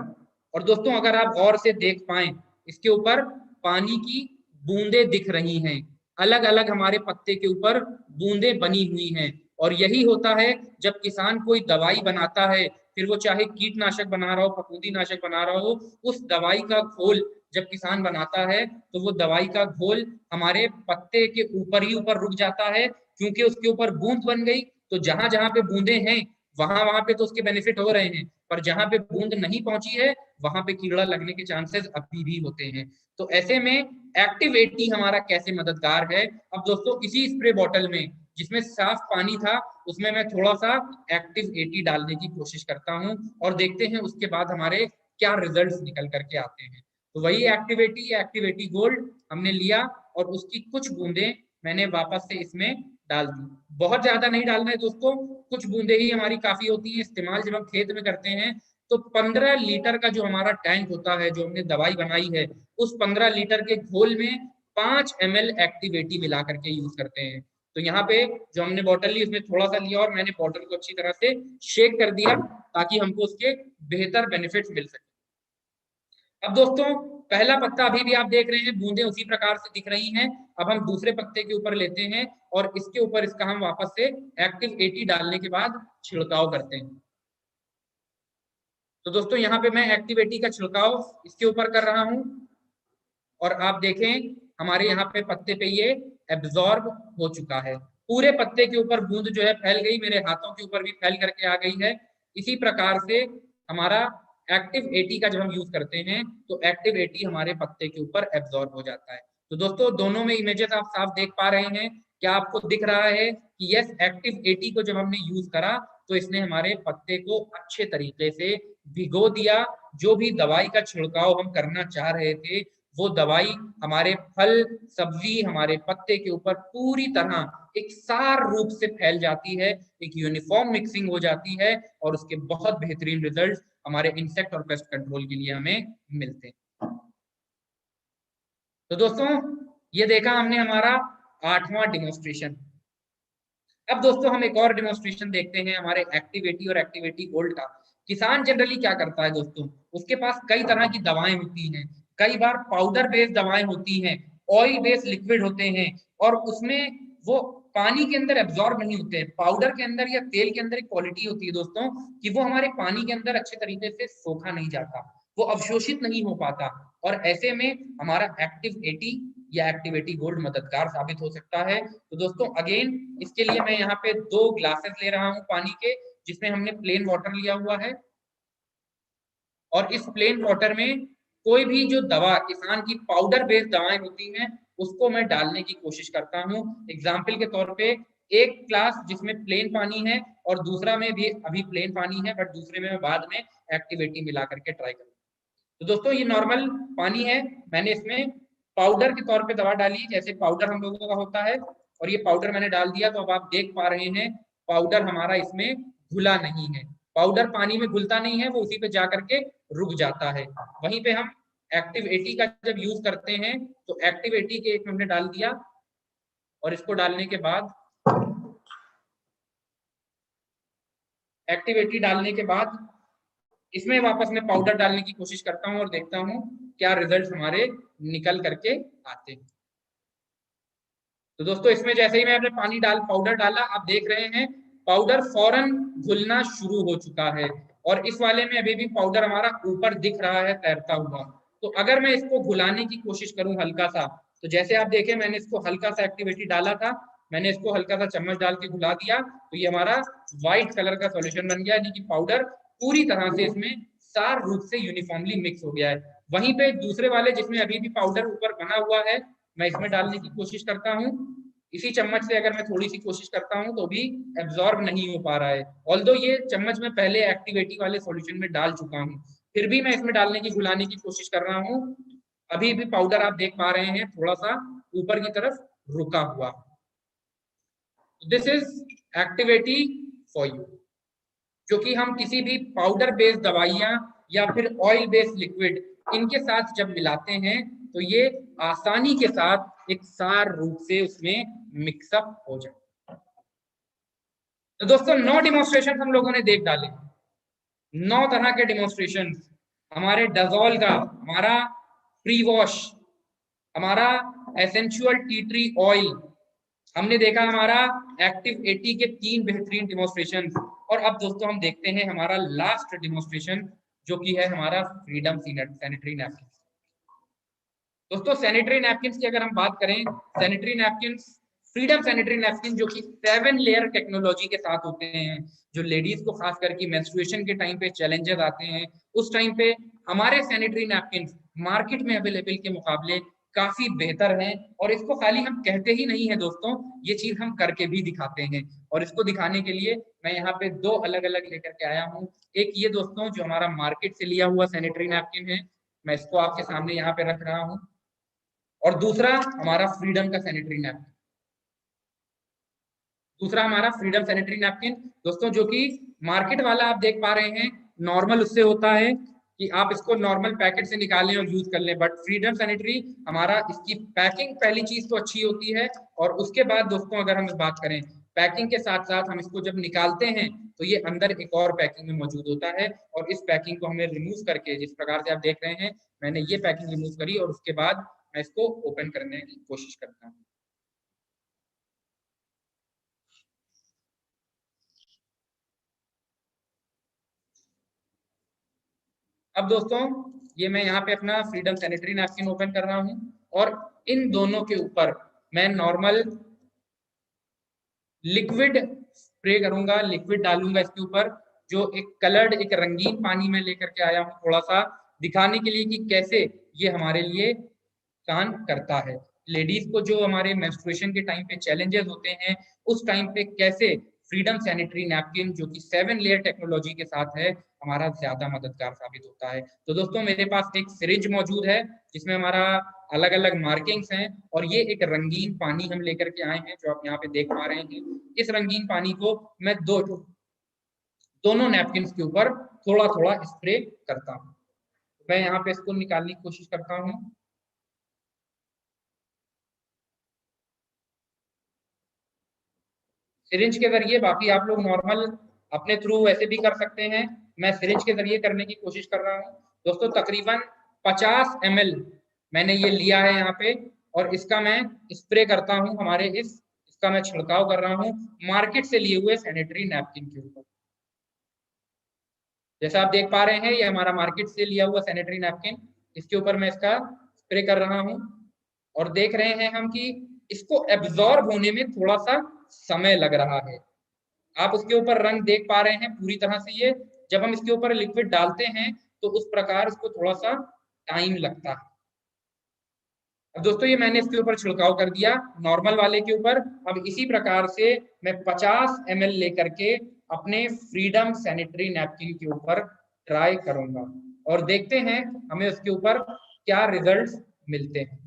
Speaker 2: और दोस्तों अगर आप गौर से देख पाएं, इसके ऊपर पानी की बूंदें दिख रही हैं, अलग अलग हमारे पत्ते के ऊपर बूंदें बनी हुई हैं। और यही होता है जब किसान कोई दवाई बनाता है, फिर वो चाहे कीटनाशक बना रहा हो, फफूंदीनाशक बना रहा हो, उस दवाई का घोल जब किसान बनाता है तो वो दवाई का घोल हमारे पत्ते के ऊपर ही ऊपर रुक जाता है, क्योंकि उसके ऊपर बूंद बन गई। तो जहां जहां पे बूंदे हैं वहां वहां पे तो उसके बेनिफिट हो रहे हैं, पर जहां पे बूंद नहीं पहुंची है वहां पे कीड़ा लगने के चांसेस अभी भी होते हैं। तो ऐसे में एक्टिव 80 हमारा कैसे मददगार है। अब दोस्तों इसी स्प्रे बॉटल में जिसमें साफ पानी था उसमें मैं थोड़ा सा एक्टिव 80 डालने की कोशिश करता हूं और देखते हैं उसके बाद हमारे क्या रिजल्ट्स निकल करके आते हैं। तो वही एक्टिविटी गोल्ड हमने लिया और उसकी कुछ बूंदें मैंने वापस से इसमें डाल दी। बहुत ज्यादा नहीं डालना है दोस्तों, कुछ बूंदे ही हमारी काफी होती है। इस्तेमाल जब हम खेत में करते हैं तो 15 लीटर का जो हमारा टैंक होता है, जो हमने दवाई बनाई है, उस 15 लीटर के घोल में 5 ml एक्टिविटी मिला करके यूज करते हैं। तो यहाँ पे जो हमने बॉटल ली उसमें थोड़ा सा लिया और मैंने बॉटल को अच्छी तरह से शेक कर दिया ताकि हमको उसके बेहतर बेनिफिट्स मिल सके। अब दोस्तों पहला पत्ता अभी भी आप देख रहे हैं, बूंदें उसी प्रकार से दिख रही हैं। अब हम दूसरे पत्ते के ऊपर लेते हैं और इसके ऊपर इसका हम वापस से एक्टिव 80 डालने के बाद छिड़काव करते हैं। तो दोस्तों यहाँ पे मैं एक्टिव 80 का छिड़काव इसके ऊपर कर रहा हूं और आप देखें हमारे यहाँ पे पत्ते पे ये एब्जॉर्ब हो चुका है। पूरे पत्ते के ऊपर बूंद जो है फैल गई, मेरे हाथों के ऊपर भी फैल करके आ गई है। इसी प्रकार से हमारा एक्टिव 80 का जब हम यूज करते हैं तो एक्टिव 80 हमारे पत्ते के ऊपर एब्जॉर्ब हो जाता है। तो दोस्तों दोनों में इमेजेस आप साफ देख पा रहे हैं। क्या आपको दिख रहा है कि यस, एक्टिव 80 को जब हमने यूज करा तो इसने हमारे पत्ते को अच्छे तरीके से भिगो दिया। जो भी दवाई का छिड़काव हम करना चाह रहे थे वो दवाई हमारे फल, सब्जी, हमारे पत्ते के ऊपर पूरी तरह एक सार रूप से फैल जाती है, एक यूनिफॉर्म मिक्सिंग हो जाती है और उसके बहुत बेहतरीन रिजल्ट हमारे इंसेक्ट और पेस्ट कंट्रोल के लिए हमें मिलते हैं। तो दोस्तों ये देखा हमने हमारा 8वां डेमोन्स्ट्रेशन। अब दोस्तों हम एक और डेमोन्स्ट्रेशन देखते हैं हमारे एक्टिव 80 और एक्टिव 80 गोल्ड का। किसान जनरली क्या करता है दोस्तों, उसके पास कई तरह की दवाएं होती हैं, कई बार पाउडर बेस्ड दवाएं होती हैं, ऑयल बेस्ड लिक्विड होते हैं और उसमें वो पानी के अंदर एब्जॉर्ब नहीं होते हैं। पाउडर के अंदर या तेल के अंदर एक क्वालिटी होती है दोस्तों कि वो हमारे पानी के अंदर अच्छे तरीके से सोखा नहीं जाता, वो अवशोषित नहीं हो पाता और ऐसे में हमारा एक्टिव 80 या एक्टिव 80 गोल्ड मददगार साबित हो सकता है। तो दोस्तों अगेन इसके लिए मैं यहाँ पे 2 ग्लासेस ले रहा हूँ पानी के, जिसमें हमने प्लेन वाटर लिया हुआ है और इस प्लेन वाटर में कोई भी जो दवा किसान की पाउडर बेस्ड दवाएं होती हैं उसको मैं डालने की कोशिश करता हूँ। एग्जाम्पल के तौर पे एक ग्लास जिसमें प्लेन पानी है और दूसरा में भी अभी प्लेन पानी है, बट दूसरे में मैं बाद में एक्टिव 80 मिला करके ट्राई करूंगा। तो दोस्तों ये नॉर्मल पानी है, मैंने इसमें पाउडर के तौर पे दवा डाली, जैसे पाउडर हम लोगों का होता है, और ये पाउडर मैंने डाल दिया। तो अब आप देख पा रहे हैं पाउडर हमारा इसमें घुला नहीं है, पाउडर पानी में घुलता नहीं है, वो उसी पे जा करके रुक जाता है। वहीं पे हम एक्टिव 80 का जब यूज करते हैं तो एक्टिव 80 के एक हमने डाल दिया और इसको डालने के बाद एक्टिव 80 डालने के बाद इसमें वापस मैं पाउडर डालने की कोशिश करता हूं और देखता हूं क्या रिजल्ट हमारे निकल करके आते हैं। तो दोस्तों इसमें जैसे ही मैंने पानी पाउडर डाला, आप देख रहे हैं पाउडर फौरन घुलना शुरू हो चुका है और इस वाले में अभी भी पाउडर हमारा ऊपर दिख रहा है तैरता हुआ। तो अगर मैं इसको घुलाने की कोशिश करूं हल्का सा, तो जैसे आप देखें मैंने इसको हल्का सा एक्टिव 80 डाला था, मैंने इसको हल्का सा चम्मच डाल के घुला दिया तो ये हमारा व्हाइट कलर का सॉल्यूशन बन गया, यानी कि पाउडर पूरी तरह से इसमें सार रूप से यूनिफॉर्मली मिक्स हो गया है। वहीं पे दूसरे वाले जिसमें अभी भी पाउडर ऊपर बना हुआ है, मैं इसमें डालने की कोशिश करता हूँ। इसी चम्मच से अगर मैं थोड़ी सी कोशिश करता हूँ तो भी एब्जॉर्ब नहीं हो पा रहा है, ऑल्दो ये चम्मच में पहले एक्टिव 80 वाले सॉल्यूशन में डाल चुका हूँ, फिर भी मैं इसमें डालने की घुलाने की कोशिश कर रहा हूँ। अभी भी पाउडर आप देख पा रहे हैं थोड़ा सा ऊपर की तरफ रुका हुआ। This is active 80 for you, जो कि हम किसी भी पाउडर बेस्ड दवाइयां या फिर ऑयल बेस्ड लिक्विड इनके साथ जब मिलाते हैं तो ये आसानी के साथ एक सार रूप से उसमें मिक्सअप हो जाए। तो दोस्तों 9 डिमॉन्स्ट्रेशन हम लोगों ने देख डाले, 9 तरह के डिमॉन्स्ट्रेशन, हमारे डजोल का, हमारा प्री वॉश, हमारा एसेंशियल टी ट्री ऑयल, हमने देखा हमारा एक्टिव 80 के 3 बेहतरीन डिमॉन्स्ट्रेशन। और अब दोस्तों हम देखते हैं हमारा लास्ट डिमॉन्स्ट्रेशन जो कि है हमारा फ्रीडम सैनिटरी नैपकिन। दोस्तों सैनिटरी नैपकिन की अगर हम बात करें, sanitary napkin, freedom sanitary napkin जो कि 7 लेयर टेक्नोलॉजी के साथ होते हैं, जो लेडीज को खास करके मेंस्ट्रुएशन के टाइम पे चैलेंजेस आते हैं, उस टाइम पे हमारे सैनिटरी नैपकिन मार्केट में अवेलेबल के मुकाबले काफी बेहतर हैं। और इसको खाली हम कहते ही नहीं है दोस्तों, ये चीज हम करके भी दिखाते हैं। और इसको दिखाने के लिए मैं यहाँ पे 2 अलग अलग लेकर के आया हूँ। एक ये दोस्तों जो हमारा मार्केट से लिया हुआ सैनिटरी नैपकिन है, मैं इसको आपके सामने यहाँ पे रख रहा हूँ, और दूसरा हमारा फ्रीडम का सैनिटरी नैपकिन, दूसरा हमारा फ्रीडम सैनिटरी नैपकिन दोस्तों, जो कि मार्केट वाला आप देख पा रहे हैं नॉर्मल उससे होता है कि आप इसको नॉर्मल पैकेट से निकालें और यूज कर लें, बट फ्रीडम सैनिटरी हमारा इसकी पैकिंग पहली चीज तो अच्छी होती है, और उसके बाद दोस्तों अगर हम बात करें पैकिंग के साथ साथ हम इसको जब निकालते हैं तो ये अंदर एक और पैकिंग में मौजूद होता है, और इस पैकिंग को हमें रिमूव करके, जिस प्रकार से आप देख रहे हैं मैंने ये पैकिंग रिमूव करी और उसके बाद मैं इसको ओपन करने की कोशिश करता हूँ। अब दोस्तों ये मैं यहाँ पे अपना फ्रीडम सैनिटरी नैपकिन ओपन कर रहा हूँ और इन दोनों के ऊपर मैं नॉर्मल लिक्विड स्प्रे करूंगा, लिक्विड डालूंगा इसके ऊपर, जो एक कलर्ड, एक रंगीन पानी में लेकर के आया हूँ थोड़ा सा दिखाने के लिए कि कैसे ये हमारे लिए काम करता है। लेडीज को जो हमारे मेंस्ट्रुएशन के टाइम पे चैलेंजेस होते हैं, उस टाइम पे कैसे फ्रीडम सैनिटरी नैपकिन जो कि 7 लेयर टेक्नोलॉजी के साथ है हमारा ज्यादा मददगार साबित होता है। तो दोस्तों मेरे पास एक सिरिंज मौजूद है जिसमें हमारा अलग अलग मार्किंग्स हैं, और ये एक रंगीन पानी हम लेकर के आए हैं जो आप यहाँ पे देख पा रहे हैं। इस रंगीन पानी को मैं दोनों नैपकिन के ऊपर थोड़ा थोड़ा स्प्रे करता हूँ। मैं यहाँ पे इसको निकालने की कोशिश करता हूँ। सिरिंज के जरिए, बाकी आप लोग नॉर्मल अपने थ्रू वैसे भी कर सकते हैं, मैं सिरिंज के जरिए करने की कोशिश कर रहा हूँ। दोस्तों तकरीबन 50 ml मैंने ये लिया है यहाँ पे, और इसका मैं स्प्रे करता हूँ हमारे इसका मैं छिड़काव कर रहा हूँ मार्केट से लिए हुए सैनिटरी नैपकिन के ऊपर। जैसा आप देख पा रहे हैं ये हमारा मार्केट से लिया हुआ सैनिटरी नैपकिन, इसके ऊपर मैं इसका स्प्रे कर रहा हूँ, और देख रहे हैं हम कि इसको एब्जॉर्ब होने में थोड़ा सा समय लग रहा है। आप उसके ऊपर रंग देख पा रहे हैं पूरी तरह से, ये जब हम इसके ऊपर लिक्विड डालते हैं तो उस प्रकार इसको थोड़ा सा टाइम लगता है। अब दोस्तों ये मैंने इसके ऊपर छिड़काव कर दिया नॉर्मल वाले के ऊपर। अब इसी प्रकार से मैं 50 ml लेकर के अपने फ्रीडम सैनिटरी नैपकिन के ऊपर ट्राई करूंगा और देखते हैं हमें उसके ऊपर क्या रिजल्ट्स मिलते हैं।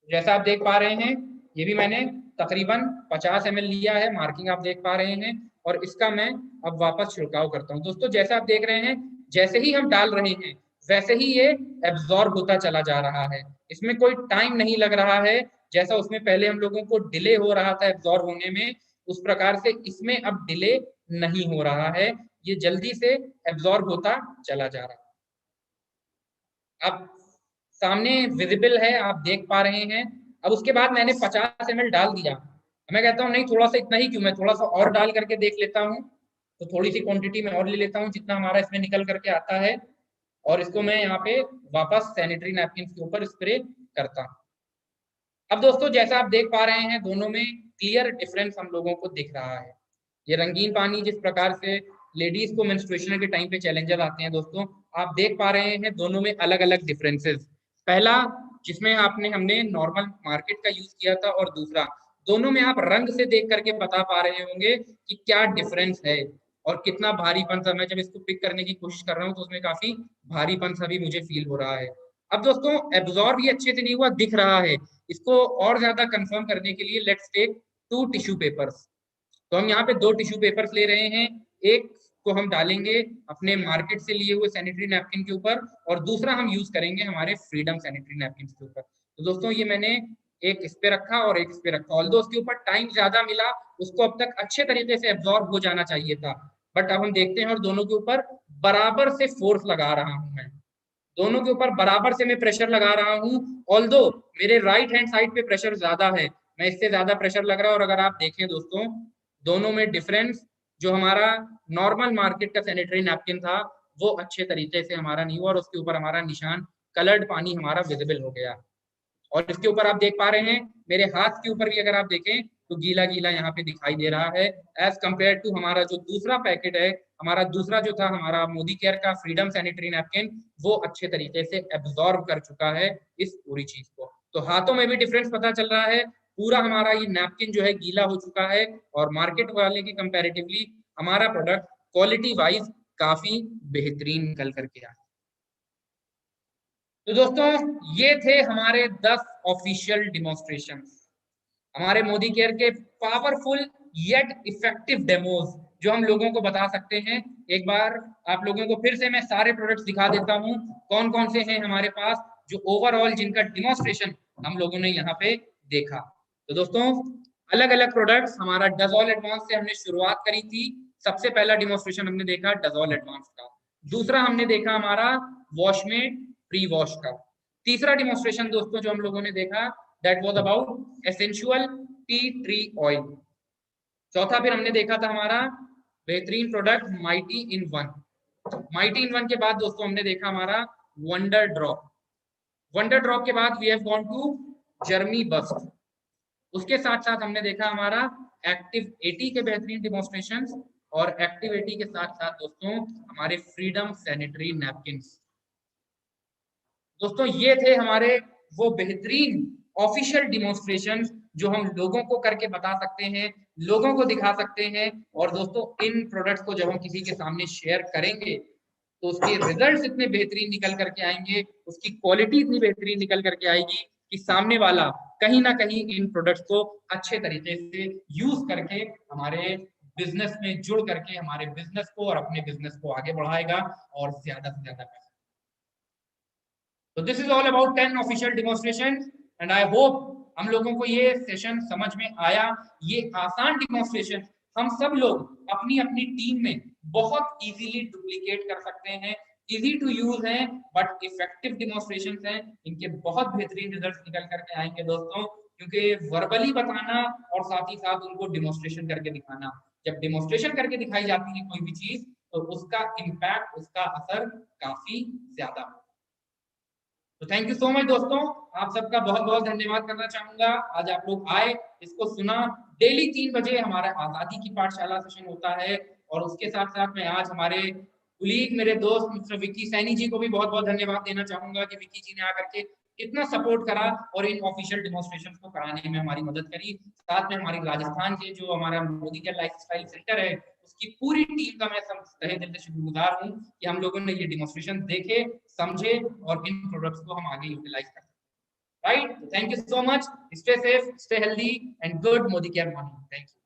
Speaker 2: जैसा आप देख पा रहे हैं ये भी मैंने तकरीबन 50 ml लिया है, मार्किंग आप देख पा रहे हैं, और इसका मैं अब वापस छिड़काव करता हूं। दोस्तों जैसा आप देख रहे हैं जैसे ही हम डाल रहे हैं वैसे ही ये एब्जॉर्ब होता चला जा रहा है, इसमें कोई टाइम नहीं लग रहा है। जैसा उसमें पहले हम लोगों को डिले हो रहा था एब्जॉर्ब होने में, उस प्रकार से इसमें अब डिले नहीं हो रहा है, ये जल्दी से एब्जॉर्ब होता चला जा रहा है। अब सामने विजिबल है, आप देख पा रहे हैं। अब उसके बाद मैंने 50 ml डाल दिया, मैं कहता हूँ नहीं थोड़ा सा इतना ही क्यों, मैं थोड़ा सा और डाल करके देख लेता हूँ। तो थोड़ी सी क्वांटिटी में और ले लेता हूँ जितना हमारा इसमें निकल करके आता है, और इसको मैं यहाँ पे वापस सैनिटरी नैपकिन के ऊपर स्प्रे करता हूँ। अब दोस्तों जैसा आप देख पा रहे हैं दोनों में क्लियर डिफरेंस हम लोगों को दिख रहा है। ये रंगीन पानी जिस प्रकार से लेडीज को मेंस्ट्रुएशन के टाइम पे चैलेंजेस आते हैं दोस्तों, आप देख पा रहे हैं दोनों में अलग अलग डिफरेंसेस। पहला जिसमें हमने नॉर्मल मार्केट का यूज किया था, और दूसरा दोनों में आप रंग से देख करके बता पा रहे होंगे कि क्या डिफरेंस है और कितना भारीपन सा, मैं जब इसको पिक करने की कोशिश कर रहा हूँ तो उसमें काफी भारीपन सा भी मुझे फील हो रहा है। अब दोस्तों एब्जॉर्ब ये अच्छे से नहीं हुआ दिख रहा है, इसको और ज्यादा कंफर्म करने के लिए लेट्स टेक 2 टिश्यू पेपर्स। तो हम यहाँ पे 2 टिश्यू पेपर्स ले रहे हैं, एक को हम डालेंगे अपने मार्केट से लिए हुए सैनिटरी नैपकिन के ऊपर, और दूसरा हम यूज करेंगे हमारे फ्रीडम सैनिटरी नैपकिन के ऊपर। तो दोस्तों ये मैंने एक इस पे रखा और एक इस पे रखा, ऑल्दो उसके ऊपर टाइम ज्यादा मिला, उसको अब तक अच्छे तरीके से एब्जॉर्ब हो जाना चाहिए था, बट अब हम देखते हैं और दोनों के ऊपर बराबर से फोर्स लगा रहा हूं मैं, दोनों के ऊपर बराबर से मैं प्रेशर लगा रहा हूं। ऑल्दो मेरे राइट हैंड साइड पे प्रेशर ज्यादा है, मैं इससे ज्यादा प्रेशर लग रहा है, और अगर आप देखें दोस्तों दोनों में डिफरेंस, जो हमारा नॉर्मल मार्केट का सैनिटरी नैपकिन था वो अच्छे तरीके से हमारा नहीं हुआ, और उसके ऊपर हमारा निशान कलर्ड पानी हमारा विजिबल हो गया। और इसके ऊपर आप देख पा रहे हैं मेरे हाथ के ऊपर भी अगर आप देखें तो गीला गीला यहाँ पे दिखाई दे रहा है, एज कम्पेयर टू हमारा जो दूसरा पैकेट है, हमारा दूसरा जो था हमारा मोदी केयर का फ्रीडम सैनिटरी नैपकिन, वो अच्छे तरीके से एब्जॉर्ब कर चुका है इस पूरी चीज को। तो हाथों में भी डिफरेंस पता चल रहा है, पूरा हमारा ये नैपकिन जो है गीला हो चुका है, और मार्केट वाले की कंपैरेटिवली हमारा प्रोडक्ट क्वालिटी वाइज काफी बेहतरीन निकल करके आया। तो दोस्तों ये थे हमारे 10 ऑफिशियल डिमॉन्स्ट्रेशन, हमारे मोदी केयर के पावरफुल येट इफेक्टिव डेमोज जो हम लोगों को बता सकते हैं। एक बार आप लोगों को फिर से मैं सारे प्रोडक्ट्स दिखा देता हूं कौन कौन से हैं हमारे पास, जो ओवरऑल जिनका डिमॉन्स्ट्रेशन हम लोगों ने यहाँ पे देखा। तो दोस्तों अलग अलग प्रोडक्ट्स, हमारा डजोल एडवांस से हमने शुरुआत करी थी। सबसे पहला डिमोन्स्ट्रेशन हमने देखा डजोल एडवांस का, दूसरा हमने देखा हमारा वॉशमेट प्री वॉश का, तीसरा डिमोन्स्ट्रेशन दोस्तों जो हम लोगों ने देखा that was about essential tea tree oil, चौथा फिर हमने देखा था हमारा बेहतरीन product mighty in one. Mighty in one के बाद दोस्तों हमने देखा हमारा वंडर ड्रॉप, वंडर ड्रॉप के बाद we have gone to germy bust, उसके साथ साथ हमने देखा हमारा एक्टिव 80 के बेहतरीन डिमोन्स्ट्रेशंस, और एक्टिव 80 के साथ साथ दोस्तों हमारे फ्रीडम सैनिटरी नैपकिन्स। दोस्तों ये थे हमारे वो बेहतरीन ऑफिशियल डिमोन्स्ट्रेशंस जो हम लोगों को करके बता सकते हैं, लोगों को दिखा सकते हैं। और दोस्तों इन प्रोडक्ट्स को जब हम किसी के सामने शेयर करेंगे तो उसके रिजल्ट्स इतने बेहतरीन निकल करके आएंगे, उसकी क्वालिटी इतनी बेहतरीन निकल करके आएगी कि सामने वाला कहीं ना कहीं इन प्रोडक्ट्स को अच्छे तरीके से यूज करके हमारे बिजनेस में जुड़ करके हमारे बिजनेस को और अपने बिजनेस को आगे बढ़ाएगा और ज्यादा से ज्यादा पैसा। तो this is all about 10 official demonstration and I hope हम लोगों को ये सेशन समझ में आया। ये आसान डिमोन्स्ट्रेशन हम सब लोग अपनी अपनी टीम में बहुत इजीली डुप्लीकेट कर सकते हैं, इजी टू यूज हैं बट इफेक्टिव डिमोन्स्ट्रेशंस हैं, इनके बहुत बेहतरीन रिजल्ट्स निकल करके आएंगे दोस्तों, क्योंकि वर्बली बताना और साथ ही साथ उनको डिमोन्स्ट्रेशन करके दिखाना, जब डिमोन्स्ट्रेशन करके दिखाई जाती है कोई भी चीज तो उसका इम्पैक्ट, उसका असर काफी ज्यादा होता है। तो थैंक यू सो मच दोस्तों, आप सबका बहुत बहुत धन्यवाद करना चाहूंगा। आज आप लोग आए, इसको सुना। डेली 3 बजे हमारा आजादी की पाठशाला सेशन होता है, और उसके साथ साथ मैं आज हमारे कुलीग मेरे दोस्त मिस्टर विक्की सैनी जी को भी बहुत बहुत धन्यवाद देना चाहूंगा कि विक्की जी ने आकर के इतना सपोर्ट करा और इन ऑफिशियल डिमोन्स्ट्रेशन को कराने में हमारी मदद करी। साथ में हमारी राजस्थान के जो हमारा मोदी केयर लाइफस्टाइल सेंटर है उसकी पूरी टीम का मैं तहे दिल से शुक्रगुजार हूँ कि हम लोगों ने ये डिमोन्स्ट्रेशन देखे, समझे और इन प्रोडक्ट्स को हम आगे यूटिलाइज कर सकते हैं। Right, thank you so much, stay safe, stay healthy and good Modi care morning. Thank you.